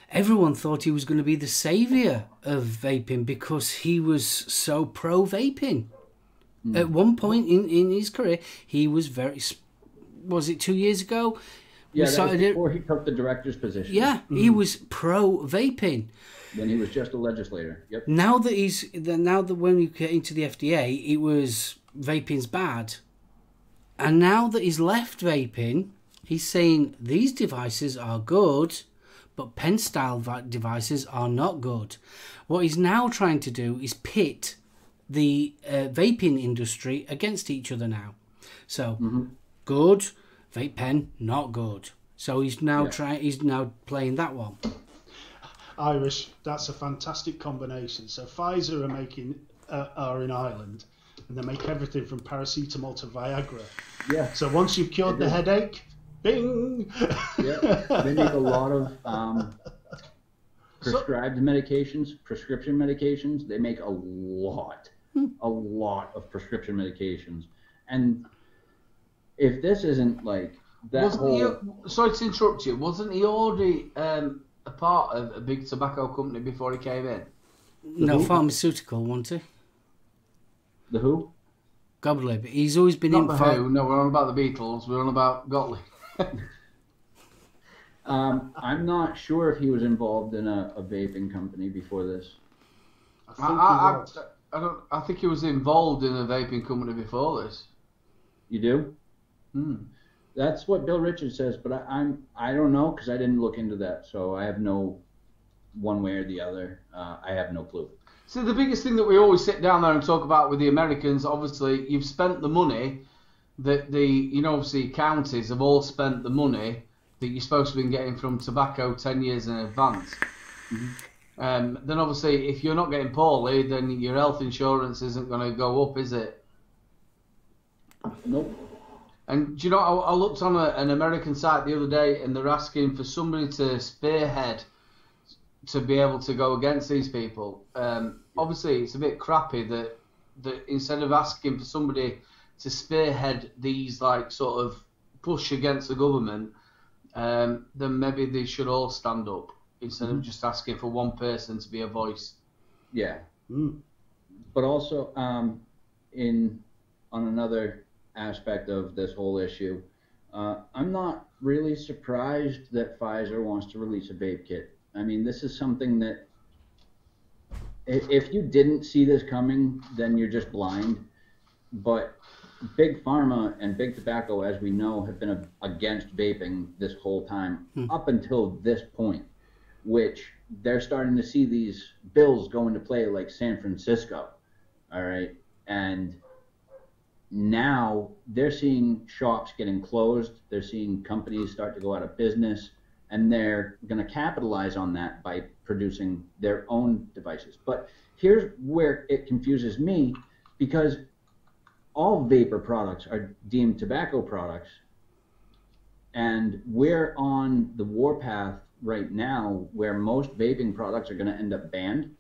everyone thought he was going to be the saviour of vaping because he was so pro-vaping. At one point in his career, he was was it 2 years ago? Yeah, that was before he took the director's position. Yeah, he was pro-vaping. When he was just a legislator. Yep. Now that when we get into the FDA, it was vaping's bad. And now that he's left vaping, he's saying these devices are good, but pen-style devices are not good. What he's now trying to do is pit the vaping industry against each other now. So, good, vape pen, not good. So he's now he's now playing that one. Irish, that's a fantastic combination. So Pfizer are in Ireland, and they make everything from paracetamol to Viagra. Yeah. So once you've cured the headache, bing. Yeah. They make a lot of prescribed medications, prescription medications. They make a lot of prescription medications. And if this isn't like that sorry to interrupt you, wasn't he already a part of a big tobacco company before he came in? No, pharmaceutical, wasn't he? The who? Gottlieb. He's always been Not the Who. No, we're on about the Beatles. We're on about Gottlieb. I'm not sure if he was involved in a vaping company before this. I think he was involved in a vaping company before this. You do? That's what Bill Richards says, but I don't know because I didn't look into that, so I have no one way or the other. I have no clue. So the biggest thing that we always sit down there and talk about with the Americans, obviously, you've spent the money that obviously counties have all spent the money that you're supposed to have been getting from tobacco 10 years in advance. Then obviously, if you're not getting poorly, then your health insurance isn't going to go up, is it? Nope. And do you know, I looked on an American site the other day, and they're asking for somebody to spearhead to be able to go against these people. Obviously, it's a bit crappy that instead of asking for somebody to spearhead these like sort of push against the government, then maybe they should all stand up instead of just asking for one person to be a voice. Yeah. But also, on another aspect of this whole issue, I'm not really surprised that Pfizer wants to release a vape kit. I mean, this is something that if you didn't see this coming, then you're just blind. But Big Pharma and Big Tobacco, as we know, have been against vaping this whole time up until this point, which they're starting to see these bills go into play like San Francisco, all right? And now they're seeing shops getting closed. They're seeing companies start to go out of business, and they're going to capitalize on that by producing their own devices. But here's where it confuses me, because all vapor products are deemed tobacco products, and we're on the warpath right now where most vaping products are going to end up banned.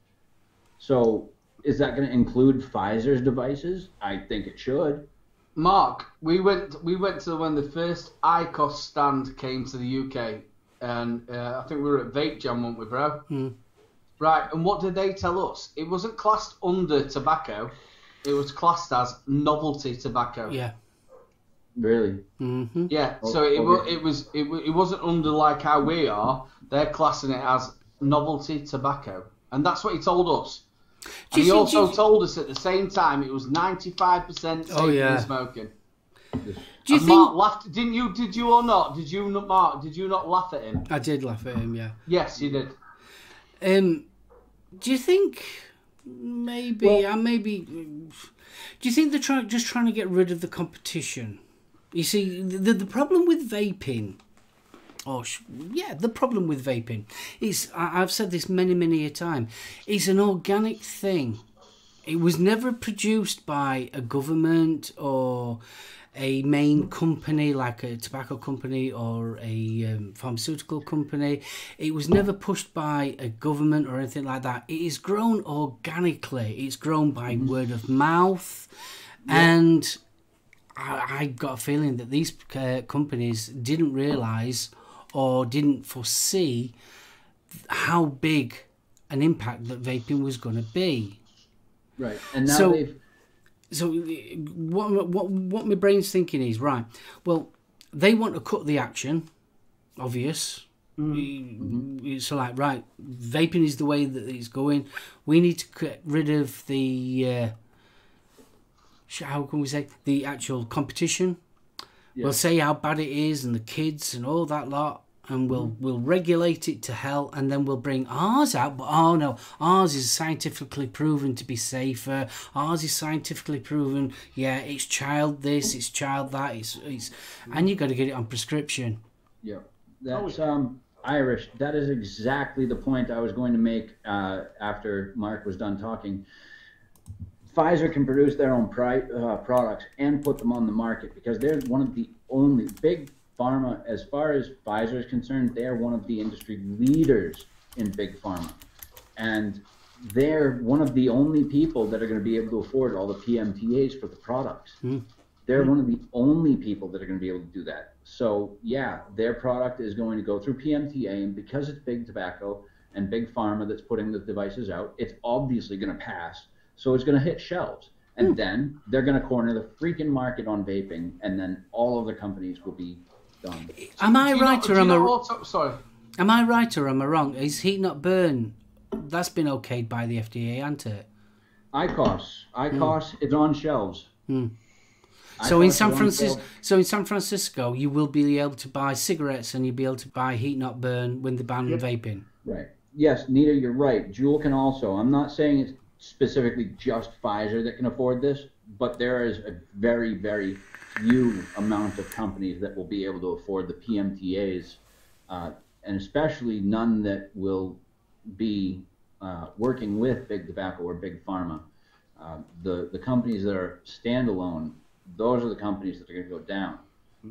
So is that going to include Pfizer's devices? I think it should. Mark, we went to when the first IQOS stand came to the UK, and I think we were at Vape Jam, weren't we, bro? Right, and what did they tell us? It wasn't classed under tobacco. It was classed as novelty tobacco. Yeah. Really? Yeah. So it wasn't under like how we are. They're classing it as novelty tobacco, and that's what he told us. And he also told us at the same time it was 95% safer than smoking. Do you think Mark laughed? Didn't you? Did you or not? Did you not, Mark? Did you not laugh at him? I did laugh at him. Yeah. Yes, you did. Do you think maybe? Do you think they're just trying to get rid of the competition? You see, the problem with vaping. The problem with vaping is, I've said this many a time, it's an organic thing. It was never produced by a government or a main company like a tobacco company or a pharmaceutical company. It was never pushed by a government or anything like that. It is grown organically. It's grown by word of mouth. And I got a feeling that these companies didn't realise or didn't foresee how big an impact that vaping was going to be. Right, and now So what my brain's thinking is, right, well, they want to cut the action, obvious. So like, right, vaping is the way that it's going. We need to get rid of the, how can we say, the actual competition. Yeah. We'll say how bad it is and the kids and all that lot, and we'll regulate it to hell, and then we'll bring ours out. But oh no, ours is scientifically proven to be safer. Ours is scientifically proven. Yeah, it's child this, it's child that. It's and you got to get it on prescription. Yeah, that's Irish. That is exactly the point I was going to make after Mark was done talking. Pfizer can produce their own products and put them on the market because they're one of the only big pharma, as far as Pfizer is concerned, they're one of the industry leaders in big pharma. And they're one of the only people that are going to be able to afford all the PMTAs for the products. They're one of the only people that are going to be able to do that. So yeah, their product is going to go through PMTA, and because it's big tobacco and big pharma that's putting the devices out, it's obviously going to pass. So it's going to hit shelves, and then they're going to corner the freaking market on vaping, and then all of the companies will be done. Am I right or am I wrong? Is heat not burn? That's been okayed by the FDA, hasn't it? IQOS, it's on shelves. So in San Francisco, you will be able to buy cigarettes and you'll be able to buy heat not burn when they ban vaping. Right. Yes, Nita, you're right. Juul can also. I'm not saying it's specifically just Pfizer that can afford this, but there is a very, very few amount of companies that will be able to afford the PMTAs, and especially none that will be working with big tobacco or big pharma. The companies that are standalone, those are the companies that are going to go down.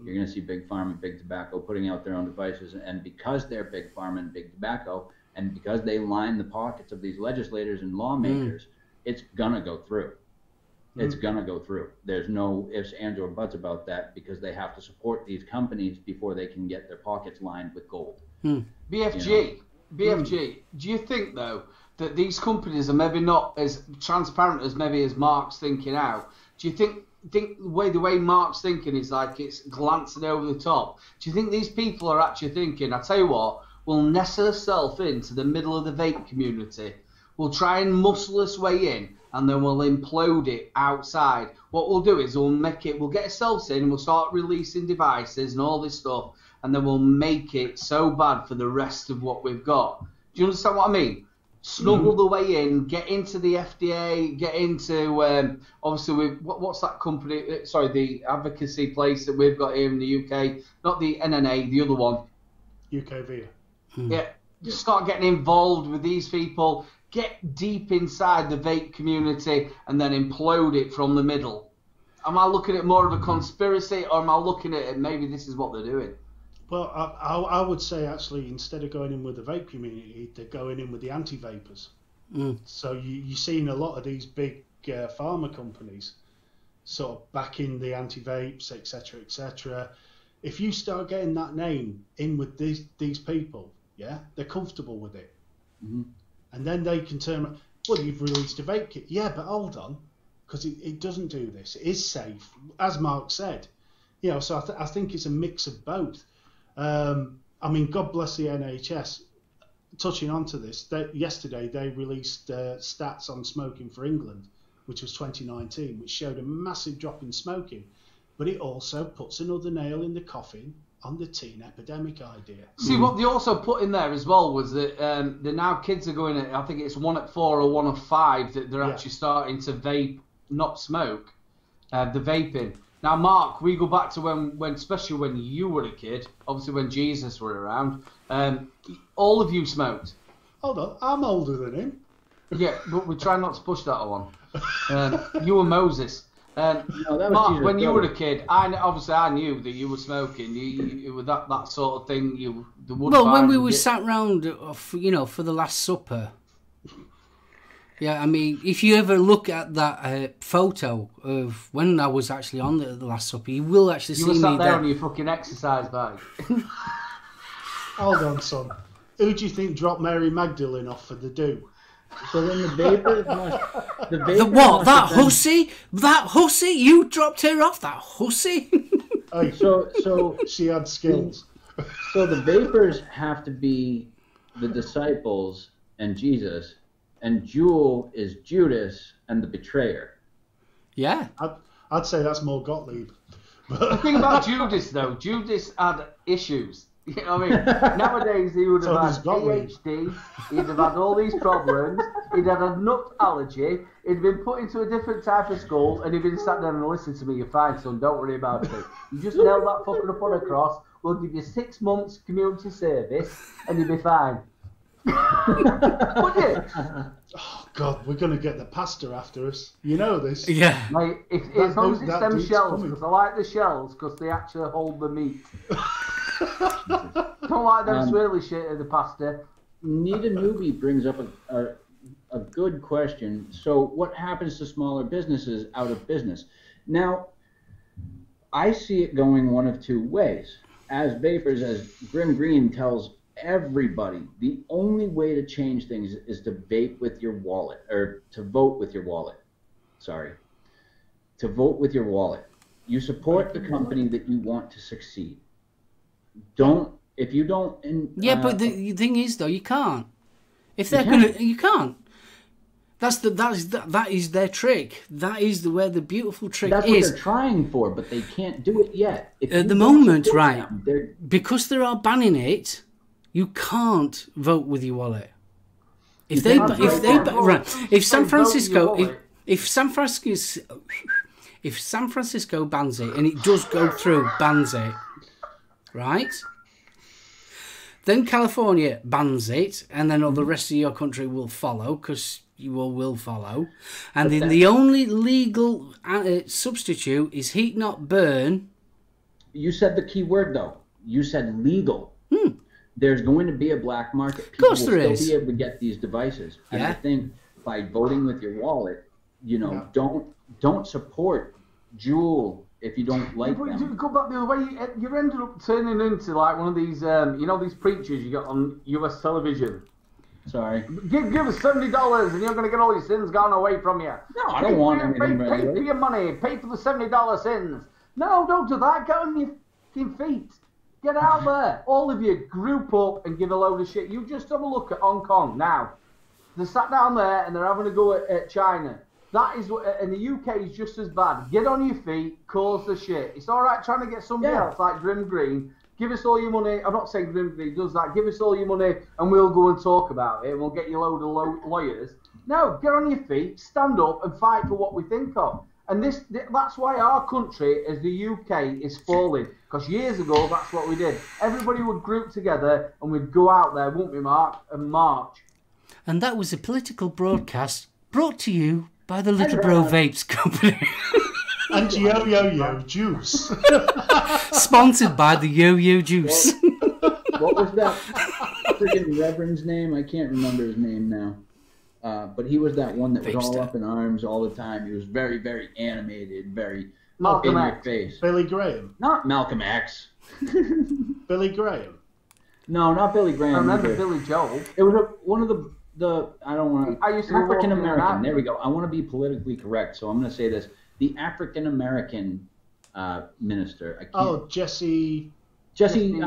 You're going to see big pharma, big tobacco putting out their own devices, and because they're big pharma and big tobacco, and because they line the pockets of these legislators and lawmakers, it's going to go through. It's going to go through. There's no ifs, ands, or buts about that because they have to support these companies before they can get their pockets lined with gold. BFG, do you think, though, that these companies are maybe not as transparent as maybe as Mark's thinking out? Do you think the way Mark's thinking is like it's glancing over the top? Do you think these people are actually thinking, I tell you what, we'll nestle ourselves into the middle of the vape community, we'll try and muscle us way in, and then we'll implode it outside? What we'll do is we'll get ourselves in, and we'll start releasing devices and all this stuff, and then we'll make it so bad for the rest of what we've got. Do you understand what I mean? Snuggle the way in, get into the FDA, get into obviously what's that company? Sorry, the advocacy place that we've got here in the UK, not the NNA, the other one. UKVIA. Yeah, start getting involved with these people, get deep inside the vape community, and then implode it from the middle. Am I looking at more of a conspiracy, or am I looking at it, maybe this is what they're doing? Well, I would say actually instead of going in with the vape community, they're going in with the anti-vapors. So you're seeing a lot of these big pharma companies sort of backing the anti-vapes, etc., etc. If you start getting that name in with these people, they're comfortable with it. And then they can turn, well, you've released a vape kit. Yeah, but hold on, because it doesn't do this. It is safe, as Mark said. So I think it's a mix of both. I mean, God bless the NHS. touching on to this, yesterday they released stats on smoking for England, which was 2019, which showed a massive drop in smoking. But it also puts another nail in the coffin on the teen epidemic idea. See, what they also put in there as well was that the now kids are going at, I think it's 1 at 4 or 1 at 5, that they're actually starting to vape, not smoke, the vaping. Now, Mark, we go back to when especially when you were a kid, obviously when Jesus were around, all of you smoked. Hold on, I'm older than him. Yeah, but we try not to push that one. You were Moses. No, that was Mark, Jesus when you brother. were a kid, I knew that you were smoking. You were that sort of thing. Well, when we were sat round, for the Last Supper. Yeah, I mean, if you ever look at that photo of when I was actually on the Last Supper, you will actually see me You were sat there there. on your fucking exercise bike. Hold on, son. Who do you think dropped Mary Magdalene off for the do? So then the vapors must... The what? That hussy? That hussy? You dropped her off? That hussy? Hey, So she had skills. So the vapors have to be the disciples and Jesus, and Jewel is Judas and the betrayer. Yeah. I'd say that's more Gottlieb. The thing about Judas, though, Judas had issues. You know what I mean? Nowadays, he would So have does had Gottlieb. ADHD, he'd have had all these problems, he'd had a nut allergy, he'd been put into a different type of school, and he'd been sat down and listened to me, you're fine, son, don't worry about it. You just nail that fucker up on a cross, we'll give you 6 months community service, and you'll be fine. Would you? Oh, God, we're going to get the pastor after us. You know this. Yeah. Like, as long as it's that them dude's shells, coming. because I like the shells, because they actually hold the meat. Don't like them swirly shit of the pasta. Nita Newbie brings up a good question. So what happens to smaller businesses out of business? Now, I see it going one of two ways. As vapors, as Grim Green tells everybody, the only way to change things is to vape with your wallet, or to vote with your wallet. Sorry. To vote with your wallet. You support the company that you want to succeed. If you don't... But the thing is, though, you can't. If they're gonna, you can't. That is their trick. That is where the beautiful trick That's what is. they're trying for, but they can't do it yet. At the moment, right? Because they are banning it, you can't vote with your wallet. If San Francisco bans it, and it does go through, bans it, right? Then California bans it, and then all the rest of your country will follow, because you all will follow. And then the only legal substitute is heat not burn. You said the key word, though. You said legal. There's going to be a black market. Of course People there will is. still be able to get these devices. And I think by voting with your wallet, don't support Juul if you don't like them. Go back the other way. You ended up turning into like one of these, these preachers you got on US television. Sorry. Give us $70 and you're going to get all your sins gone away from you. No, I don't want anything right Pay away. for your money. Pay for the $70 sins. No, don't do that. Get on your fucking feet. Get out there. All of you group up and give a load of shit. You just have a look at Hong Kong now. They're sat down there and they're having a go at China. That is what, and the UK is just as bad. Get on your feet, cause the shit. It's all right trying to get somebody else like Grim Green. Give us all your money. I'm not saying Grim Green does that. Give us all your money and we'll go and talk about it and we'll get you a load of lawyers. No, get on your feet, stand up and fight for what we think of. And that's why our country, as the UK, is falling. Because years ago, that's what we did. Everybody would group together and we'd go out there, wouldn't we, Mark, and march. And that was a political broadcast brought to you by the Little Bro Vapes Company. And Yo Juice. Sponsored by the Yo Juice. What was that freaking reverend's name? I can't remember his name now. But he was that one that was all up in arms all the time. He was very, very animated, very Malcolm in X. your face. Billy Graham. Not Malcolm X. Billy Graham. No, not Billy Graham. I remember either. Billy Joel. It was one of the I don't want to. I used to African American. There we go. I want to be politically correct, so I'm going to say this: the African American minister. Jesse. Jesse.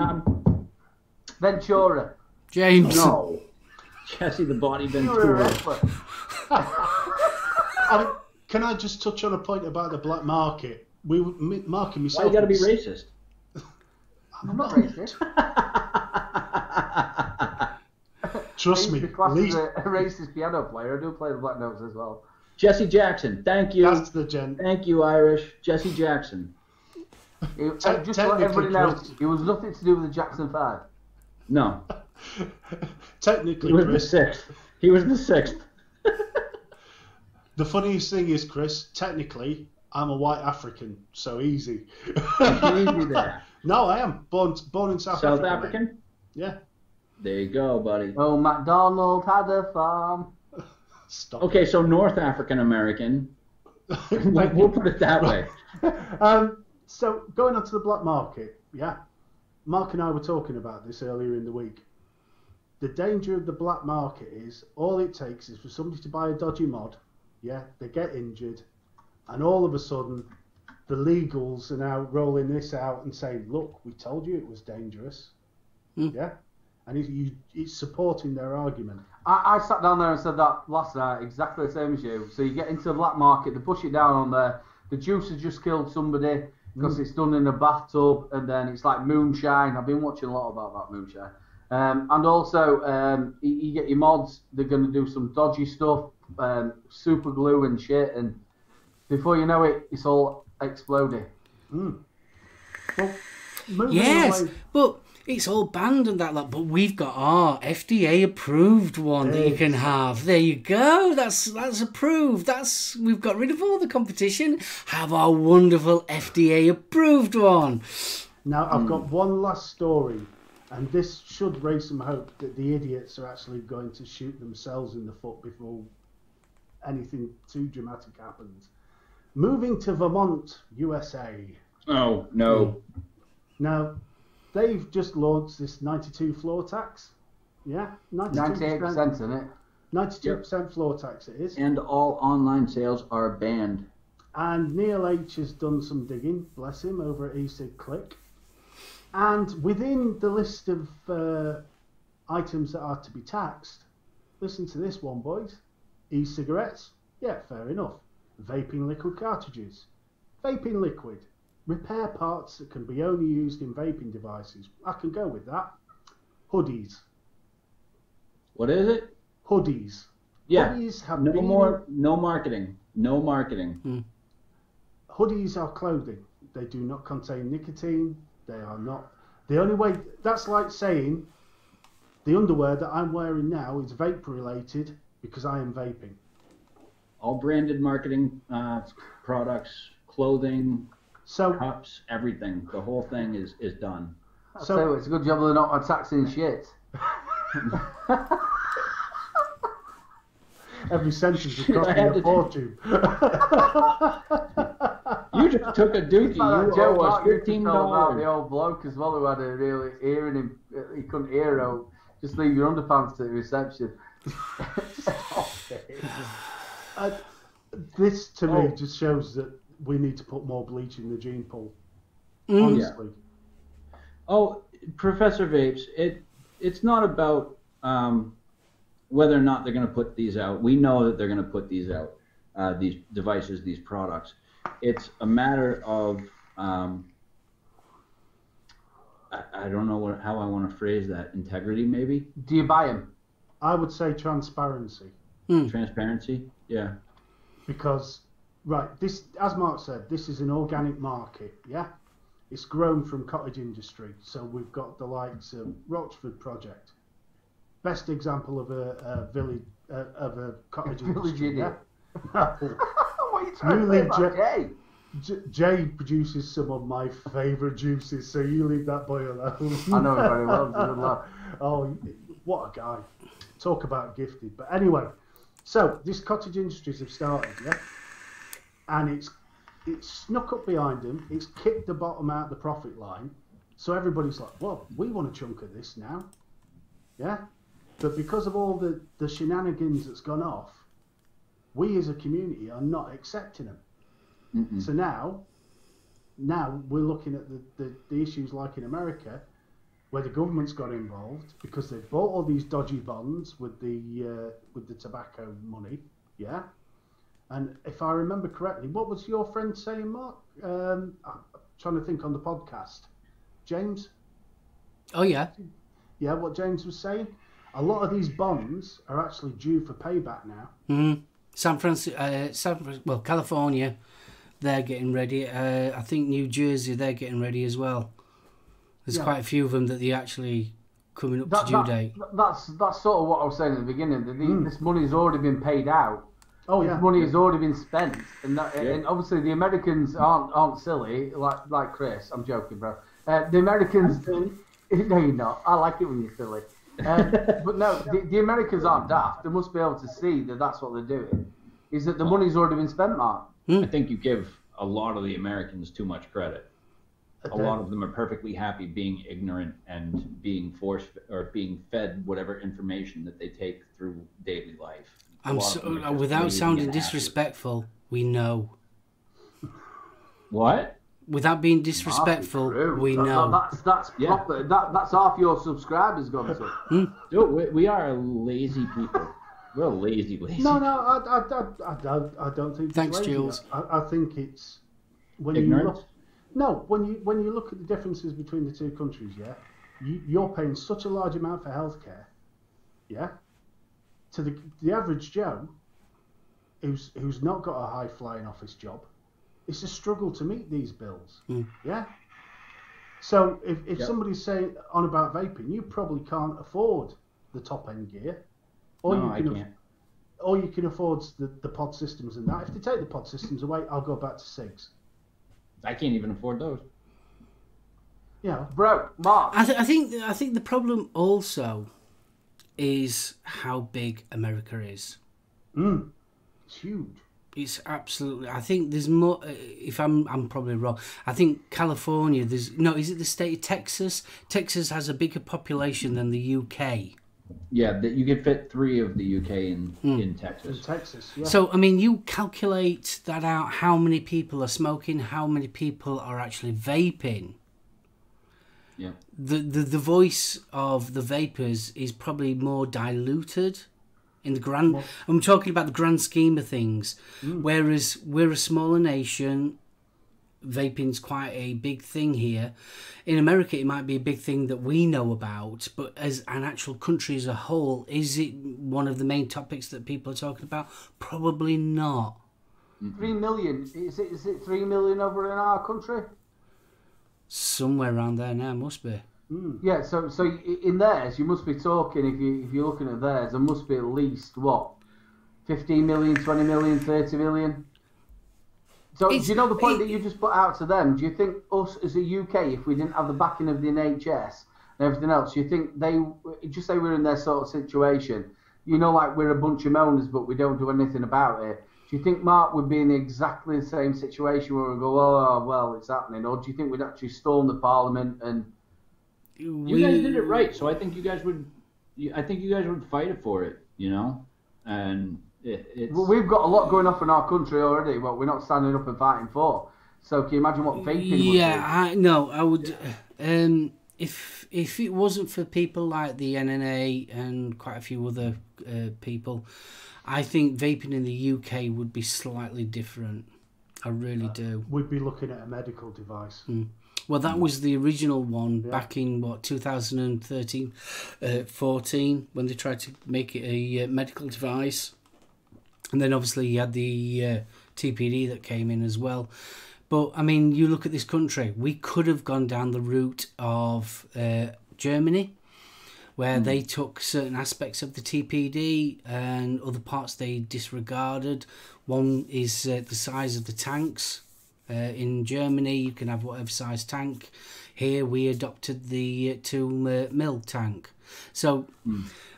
Ventura. James. No. Jesse the Body You were a Ventura. wrestler. Can I just touch on a point about the black market? Mark and myself. Why you gotta be racist? I'm not racist. Trust me. He's classed as Least, a racist piano player. I do play the black notes as well. Jesse Jackson, thank you. that's the gen. Thank you, Irish. Jesse Jackson. Just to let everybody know, Chris- it was nothing to do with the Jackson 5. No, Technically, he was the Chris. sixth. He was the sixth. The funniest thing is, Chris. Technically, I'm a white African, so easy. Easy there. No, I am born in South Africa. South African? Mate. Yeah. There you go, buddy. Oh, MacDonald had a farm. Stop. Okay, so North African American. We'll put it that way. So going on to the black market, yeah. Mark and I were talking about this earlier in the week. The danger of the black market is all it takes is for somebody to buy a dodgy mod, yeah, they get injured, and all of a sudden the legals are now rolling this out and saying, look, we told you it was dangerous. Yeah? And it's supporting their argument. I sat down there and said that last night, exactly the same as you. So you get into the black market, they push it down on there. The juice has just killed somebody because it's done in a bathtub, and then it's like moonshine. I've been watching a lot about that moonshine. And also, you get your mods, they're going to do some dodgy stuff, super glue and shit, and before you know it, it's all exploding. Well, moving Yes, away- but it's all banned and that lot. But we've got our FDA approved one that you can have. There you go. That's approved. We've got rid of all the competition. Have our wonderful FDA approved one. Now, I've got one last story, and this should raise some hope that the idiots are actually going to shoot themselves in the foot before anything too dramatic happens. Moving to Vermont, USA. Oh, no. Now, they've just launched this 92 floor tax. Yeah? 98%, isn't it? 92% floor tax it is. And all online sales are banned. And Neil H has done some digging, bless him, over at eSig Click. And within the list of items that are to be taxed, listen to this one, boys. E-cigarettes, yeah, fair enough. Vaping liquid cartridges. Vaping liquid. Repair parts that can be only used in vaping devices. I can go with that. Hoodies. What is it? Hoodies. Yeah. Hoodies have No been... more. No marketing. No marketing. Hoodies are clothing. They do not contain nicotine. They are not. The only way. That's like saying the underwear that I'm wearing now is vape related because I am vaping. All branded marketing products, clothing, So, cups, everything. The whole thing is done. So it's a good job they're not taxing shit. every sentence has cost I me had a to- fortune. You just took a dookie. You Joe owe us Mark used to tell about the $15. old bloke as well who had a really hearing him. He couldn't hear her. Just leave your underpants at the reception. Stop it. This to me Oh. just shows that we need to put more bleach in the gene pool. Mm. Honestly. Oh, Professor Vapes, it's not about whether or not they're going to put these out. We know that they're going to put these out, these devices, these products. It's a matter of, I don't know how I want to phrase that, integrity maybe? Do you buy them? I would say transparency. Transparency? Yeah. Because, right, this, as Mark said, this is an organic market, yeah? It's grown from cottage industry. So we've got the likes of Rochford Project. Best example of a village, of a cottage industry, yeah? What are you trying to Really, say about Jay? Jay produces some of my favourite juices, so you leave that boy alone. I know him very well. He's a good lad. Oh, what a guy. Talk about gifted. But anyway, so this cottage industries have started, yeah? And it's snuck up behind them. It's kicked the bottom out of the profit line. So everybody's like, well, we want a chunk of this now. Yeah? But because of all the shenanigans that's gone off, we as a community are not accepting them. Mm-mm. So now we're looking at the issues like in America, where the government's got involved because they've bought all these dodgy bonds with the tobacco money, yeah. And if I remember correctly, what was your friend saying, Mark? I'm trying to think on the podcast. James? Oh, yeah. Yeah, what James was saying? A lot of these bonds are actually due for payback now. California, they're getting ready. I think New Jersey, they're getting ready as well. There's quite a few of them that they actually coming up to due date. That's sort of what I was saying at the beginning. This money's already been paid out. Oh yeah, this money has already been spent, and obviously the Americans aren't silly like Chris. I'm joking, bro. The Americans, no, you're not. I like it when you're silly. But no, the Americans aren't daft. They must be able to see that that's what they're doing. Is that the money's already been spent, Mark? I think you give a lot of the Americans too much credit. A lot of them are perfectly happy being ignorant and being forced or being fed whatever information that they take through daily life. Without sounding disrespectful, we know. What? Without being disrespectful, we know. That's proper. That's half your subscribers gone to. Dude, we are lazy people. We're lazy. No, I don't think. Thanks, it's lazy. Jules. I think it's when ignorance. When you look at the differences between the two countries, yeah, you're paying such a large amount for healthcare, yeah, to the average Joe, who's not got a high flying office job, it's a struggle to meet these bills, yeah. So if somebody's saying on about vaping, you probably can't afford the top end gear, or I can't. Or you can afford the pod systems and that. If they take the pod systems away, I'll go back to SIGs. I can't even afford those. Yeah, bro, Mark. I think the problem also is how big America is. It's huge. It's absolutely. I think there's more. If I'm probably wrong. I think California. Is it the state of Texas? Texas has a bigger population than the UK. Yeah, that you could fit 3 of the UK in Texas. Texas, yeah. So, I mean, you calculate that out, how many people are smoking, how many people are actually vaping. Yeah. The voice of the vapors is probably more diluted in the grand... I'm talking about the grand scheme of things. Whereas we're a smaller nation, vaping's quite a big thing here. In America, it might be a big thing that we know about, but as an actual country as a whole, is it one of the main topics that people are talking about? Probably not. 3 million. Is it 3 million over in our country? Somewhere around there now, must be. Yeah, so in theirs, you must be talking, if you're looking at theirs, there must be at least, 15 million, 20 million, 30 million? So do you know the point that you just put out to them? Do you think us as a UK, if we didn't have the backing of the NHS and everything else, do you think they, just say we're in their sort of situation, like we're a bunch of moaners but we don't do anything about it, do you think Mark would be in exactly the same situation where we go, oh, well, it's happening? Or do you think we'd actually storm the Parliament and... You guys did it right, so I think you guys would fight it for it, and... Well, we've got a lot going off in our country already, but we're not standing up and fighting for. So can you imagine what vaping would be? I would. If it wasn't for people like the NNA and quite a few other people, I think vaping in the UK would be slightly different. I really do. We'd be looking at a medical device. Well, that was the original one back in 2013, 14, when they tried to make it a medical device. And then obviously you had the TPD that came in as well. But, I mean, you look at this country. We could have gone down the route of Germany, where they took certain aspects of the TPD and other parts they disregarded. One is the size of the tanks. In Germany, you can have whatever size tank. Here, we adopted the 2 mil tank. So...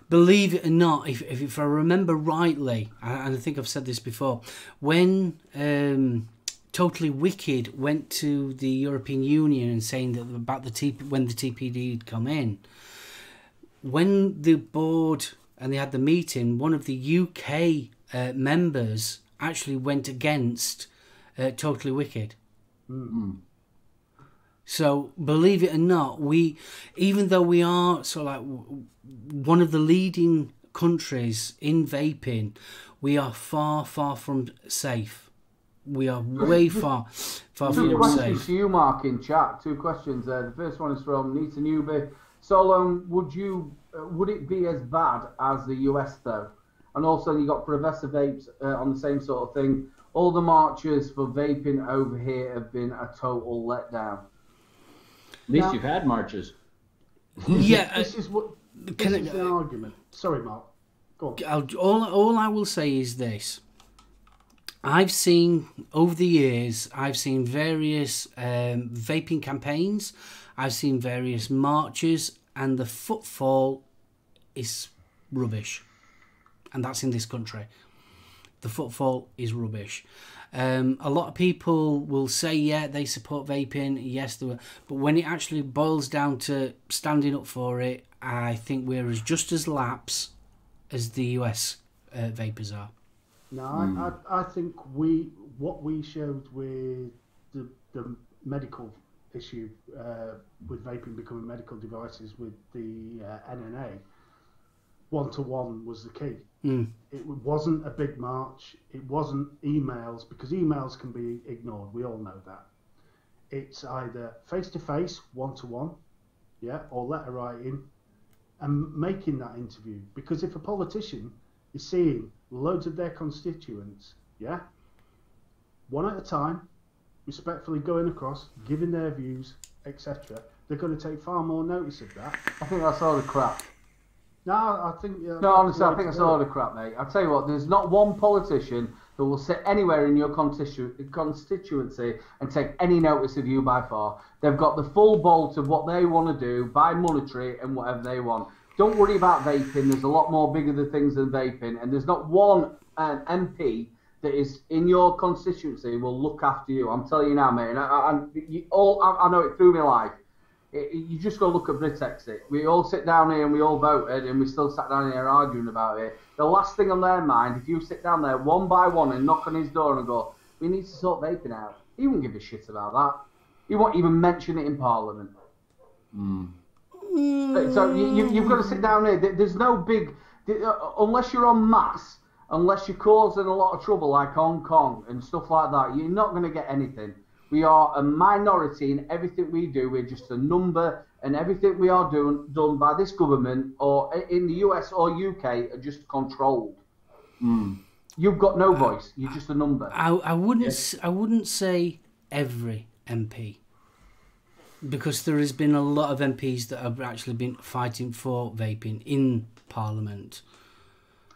Believe it or not, if I remember rightly, and I think I've said this before, when Totally Wicked went to the European Union and saying that about when the TPD had come in, when the board and they had the meeting, one of the UK members actually went against Totally Wicked. So believe it or not, even though we are sort of like one of the leading countries in vaping, we are far from safe. We are way far from safe. Two questions for you, Mark, in chat. Two questions there. The first one is from Nita Newby. SoulOhm, would it be as bad as the US though? And also you got Professor Vapes on the same sort of thing. All the marches for vaping over here have been a total letdown. At least you've had marches. Yeah. This is an argument. Sorry, Mark. Go on. All I will say is this. I've seen, over the years, various vaping campaigns. I've seen various marches, and the footfall is rubbish. And that's in this country. The footfall is rubbish. A lot of people will say, yeah, they support vaping. Yes, they will. But when it actually boils down to standing up for it, I think we're just as lax as the US vapors are. No, I think what we showed with the medical issue with vaping becoming medical devices with the NNA, 1-to-1 was the key. It wasn't a big march. It wasn't emails, because emails can be ignored. We all know that. It's either face-to-face, 1-to-1, yeah, or letter writing, and making that interview. Because if a politician is seeing loads of their constituents, yeah, one at a time, respectfully going across, giving their views, etc., they're going to take far more notice of that. I think that's all the crap. No, I think... no, honestly, I think that's a load of crap, mate. I'll tell you what, there's not one politician that will sit anywhere in your constituency and take any notice of you by far. They've got the full bolt of what they want to do, buy monetary and whatever they want. Don't worry about vaping. There's a lot more bigger than vaping. And there's not one MP that is in your constituency will look after you. I'm telling you now, mate. And I know it through my life. You just go look at Brexit. We all sit down here and we all voted, and we still sat down here arguing about it. The last thing on their mind, if you sit down there one by one and knock on his door and go, we need to sort vaping out, he won't give a shit about that. He won't even mention it in Parliament. So you've got to sit down here. There's no big, unless you're en masse, unless you're causing a lot of trouble like Hong Kong and stuff like that, you're not going to get anything. We are a minority in everything we do. We're just a number, and everything we are done by this government or in the US or UK are just controlled. You've got no voice. You're just a number. I wouldn't say every MP, because there has been a lot of MPs that have actually been fighting for vaping in Parliament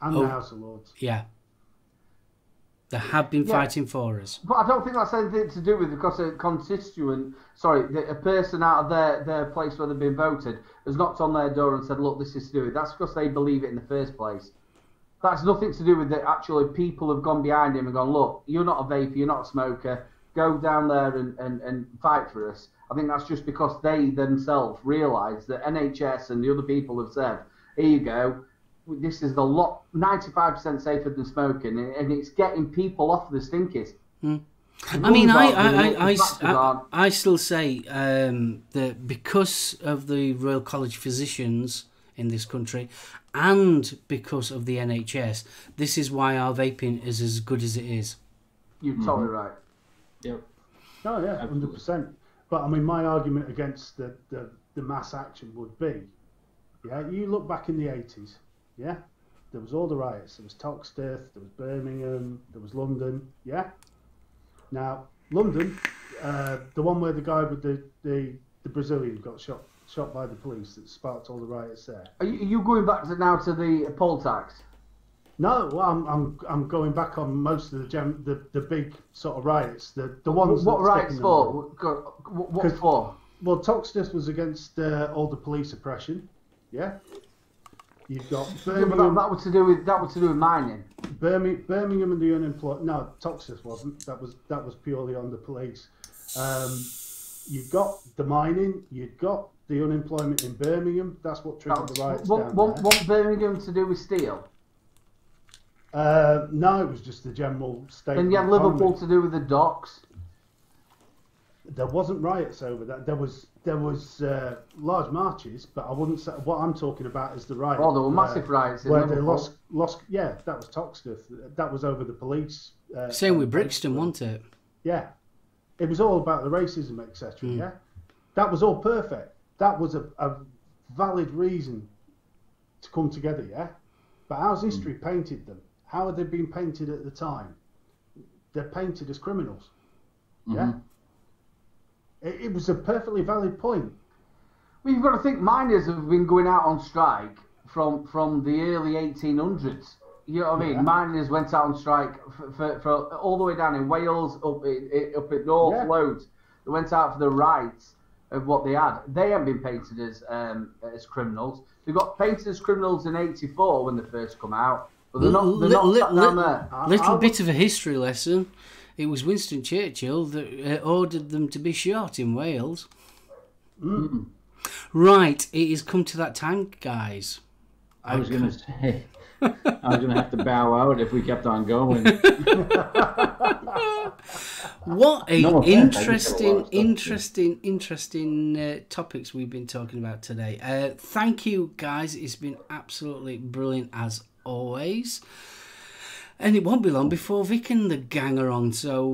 and the House of Lords. Yeah. They have been fighting for us. But I don't think that's anything to do with because a person out of their place where they've been voted has knocked on their door and said, look, this is to do with it. That's because they believe it in the first place. That's nothing to do with it. Actually, people have gone behind him and gone, look, you're not a vapor, you're not a smoker. Go down there and fight for us. I think that's just because they themselves realise that NHS and the other people have said, here you go. This is 95% safer than smoking, and it's getting people off the stinkies. I mean, I still say that because of the Royal College physicians in this country and because of the NHS, this is why our vaping is as good as it is. You're totally right. Yep. Oh yeah, 100%. But I mean, my argument against the mass action would be, yeah, you look back in the 80s. Yeah, there was all the riots. There was Toxteth, there was Birmingham, there was London. Yeah. Now London, the one where the guy with the Brazilian got shot by the police that sparked all the riots there. Are you going back now to the poll tax? No, well, I'm going back on most of the big sort of riots. The ones. What riots for? What for? Well, Toxteth was against all the police oppression. Yeah. You've got Birmingham. Yeah, but that was to do with mining. Birmingham and the unemployed. No, Toxteth wasn't. That was purely on the police. You've got the mining. You've got the unemployment in Birmingham. That's what triggered the riots down there. What Birmingham to do with steel? No, it was just the general state. And you have Liverpool to do with the docks. there wasn't riots over that. There was large marches, but I wouldn't say what I'm talking about is the riot. Oh, there were massive riots in where they Liverpool. lost. Yeah, that was Toxteth. That was over the police. Same with Brixton, wasn't it? Yeah, it was all about the racism, etc. Yeah, that was all perfect. That was a valid reason to come together. Yeah, but how's history painted them? How had they been painted at the time? They're painted as criminals. Yeah. It was a perfectly valid point. Well, you've got to think miners have been going out on strike from the early 1800s. You know what I mean? Miners went out on strike for all the way down in Wales, up at North loads. They went out for the rights of what they had. They haven't been painted as criminals. They got painted as criminals in '84 when they first come out, but they're not sat down there. Little bit of a history lesson. It was Winston Churchill that ordered them to be shot in Wales. Right, it has come to that time, guys. I was going to say, I was going to have to bow out if we kept on going. What a interesting topics we've been talking about today. Thank you, guys. It's been absolutely brilliant as always. And it won't be long before Vic and the gang are on, so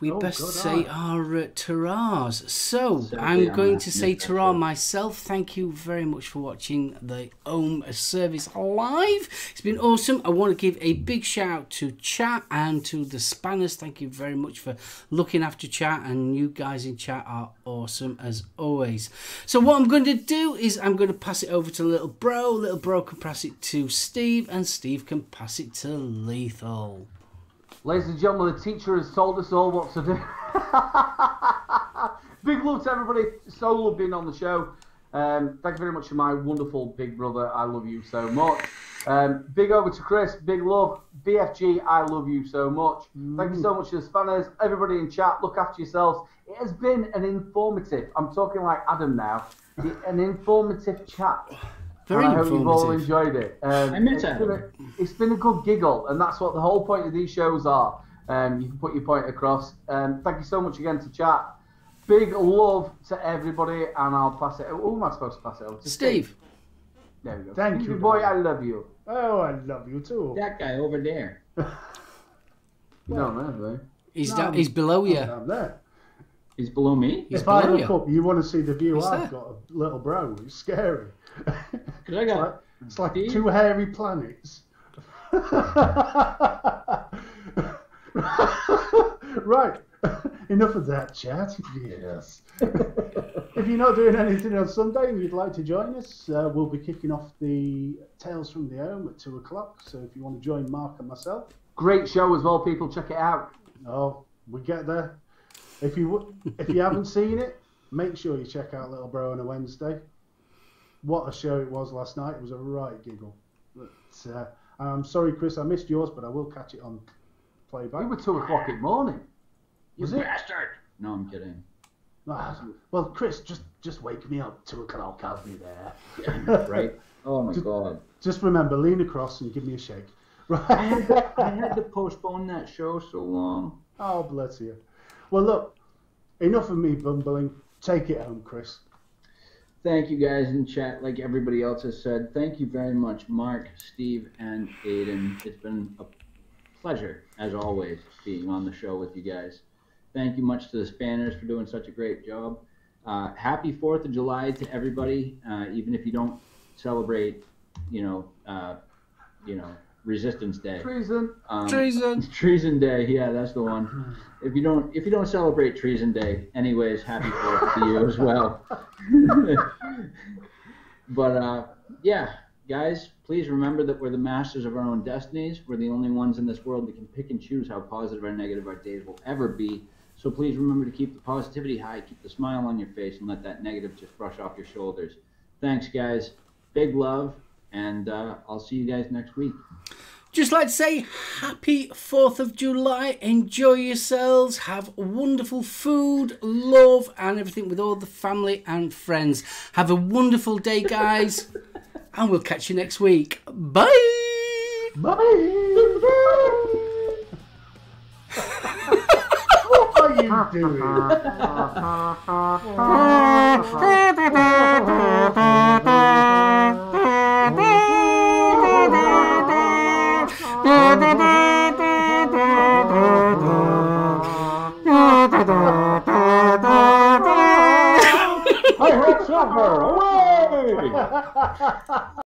we best say our ta-rahs. So I'm going to say ta-rah myself. Thank you very much for watching the Ohm Service live. It's been awesome. I want to give a big shout out to chat and to the spanners. Thank you very much for looking after chat, and you guys in chat are awesome as always. So what I'm going to do is I'm going to pass it over to Little Bro. Little Bro can pass it to Steve, and Steve can pass it to Lethal. Ladies and gentlemen, the teacher has told us all what to do. Big love to everybody. So love being on the show. Thank you very much to my wonderful big brother. I love you so much. Big over to Chris. Big love. BFG, I love you so much. Thank you so much to the spanners. Everybody in chat, look after yourselves. It has been an informative, I'm talking like Adam now, an informative chat. Very I hope informative. you've all enjoyed it. It's been a good giggle, and that's what the whole point of these shows are. You can put your point across. Thank you so much again to chat. Big love to everybody, and I'll pass it. Who am I supposed to pass it over to? Steve. There we go. Thank you, boy. I love you. Oh, I love you too. That guy over there. No, man. He's below you. I'm there. He's below me? He's If I below look you. up, you want to see the view He's I've there. got, a little bro. It's scary. Because I got It's like Steve? two hairy planets. Right. Enough of that chat. Yes. If you're not doing anything on Sunday and you'd like to join us, we'll be kicking off the Tales from the Ohm at 2 o'clock. So if you want to join Mark and myself, Great show as well, people. Check it out. oh, we get there. If you haven't seen it, make sure you check out Little Bro on a Wednesday. What a show it was last night. It was a right giggle. But, I'm sorry, Chris, I missed yours, but I will catch it on playback. We were 2 o'clock in the morning. Was you it? bastard. No, I'm kidding. Well, Chris, just wake me up 2 o'clock. I'll be there. Right? Oh my God. Just remember, lean across and give me a shake. Right. I had to postpone that show so long. Oh, bless you. Well, look, enough of me bumbling. Take it home, Chris. Thank you guys in chat, like everybody else has said. Thank you very much, Mark, Steve, and Aiden. It's been a pleasure, as always, being on the show with you guys. Thank you much to the Spanners for doing such a great job. Happy 4th of July to everybody, even if you don't celebrate, Resistance Day. Treason. Treason. Day, yeah, that's the one. If you don't celebrate Treason Day, anyways, happy 4th to you as well. But yeah, guys, please remember that we're the masters of our own destinies. We're the only ones in this world that can pick and choose how positive or negative our days will ever be. So please remember to keep the positivity high, keep the smile on your face, and let that negative just brush off your shoulders. Thanks, guys. Big love, and I'll see you guys next week. Just like to say happy 4th of July. Enjoy yourselves. Have wonderful food, love, and everything with all the family and friends. Have a wonderful day, guys. And we'll catch you next week. Bye. Bye. Oh, you doing? I heard silver! Away!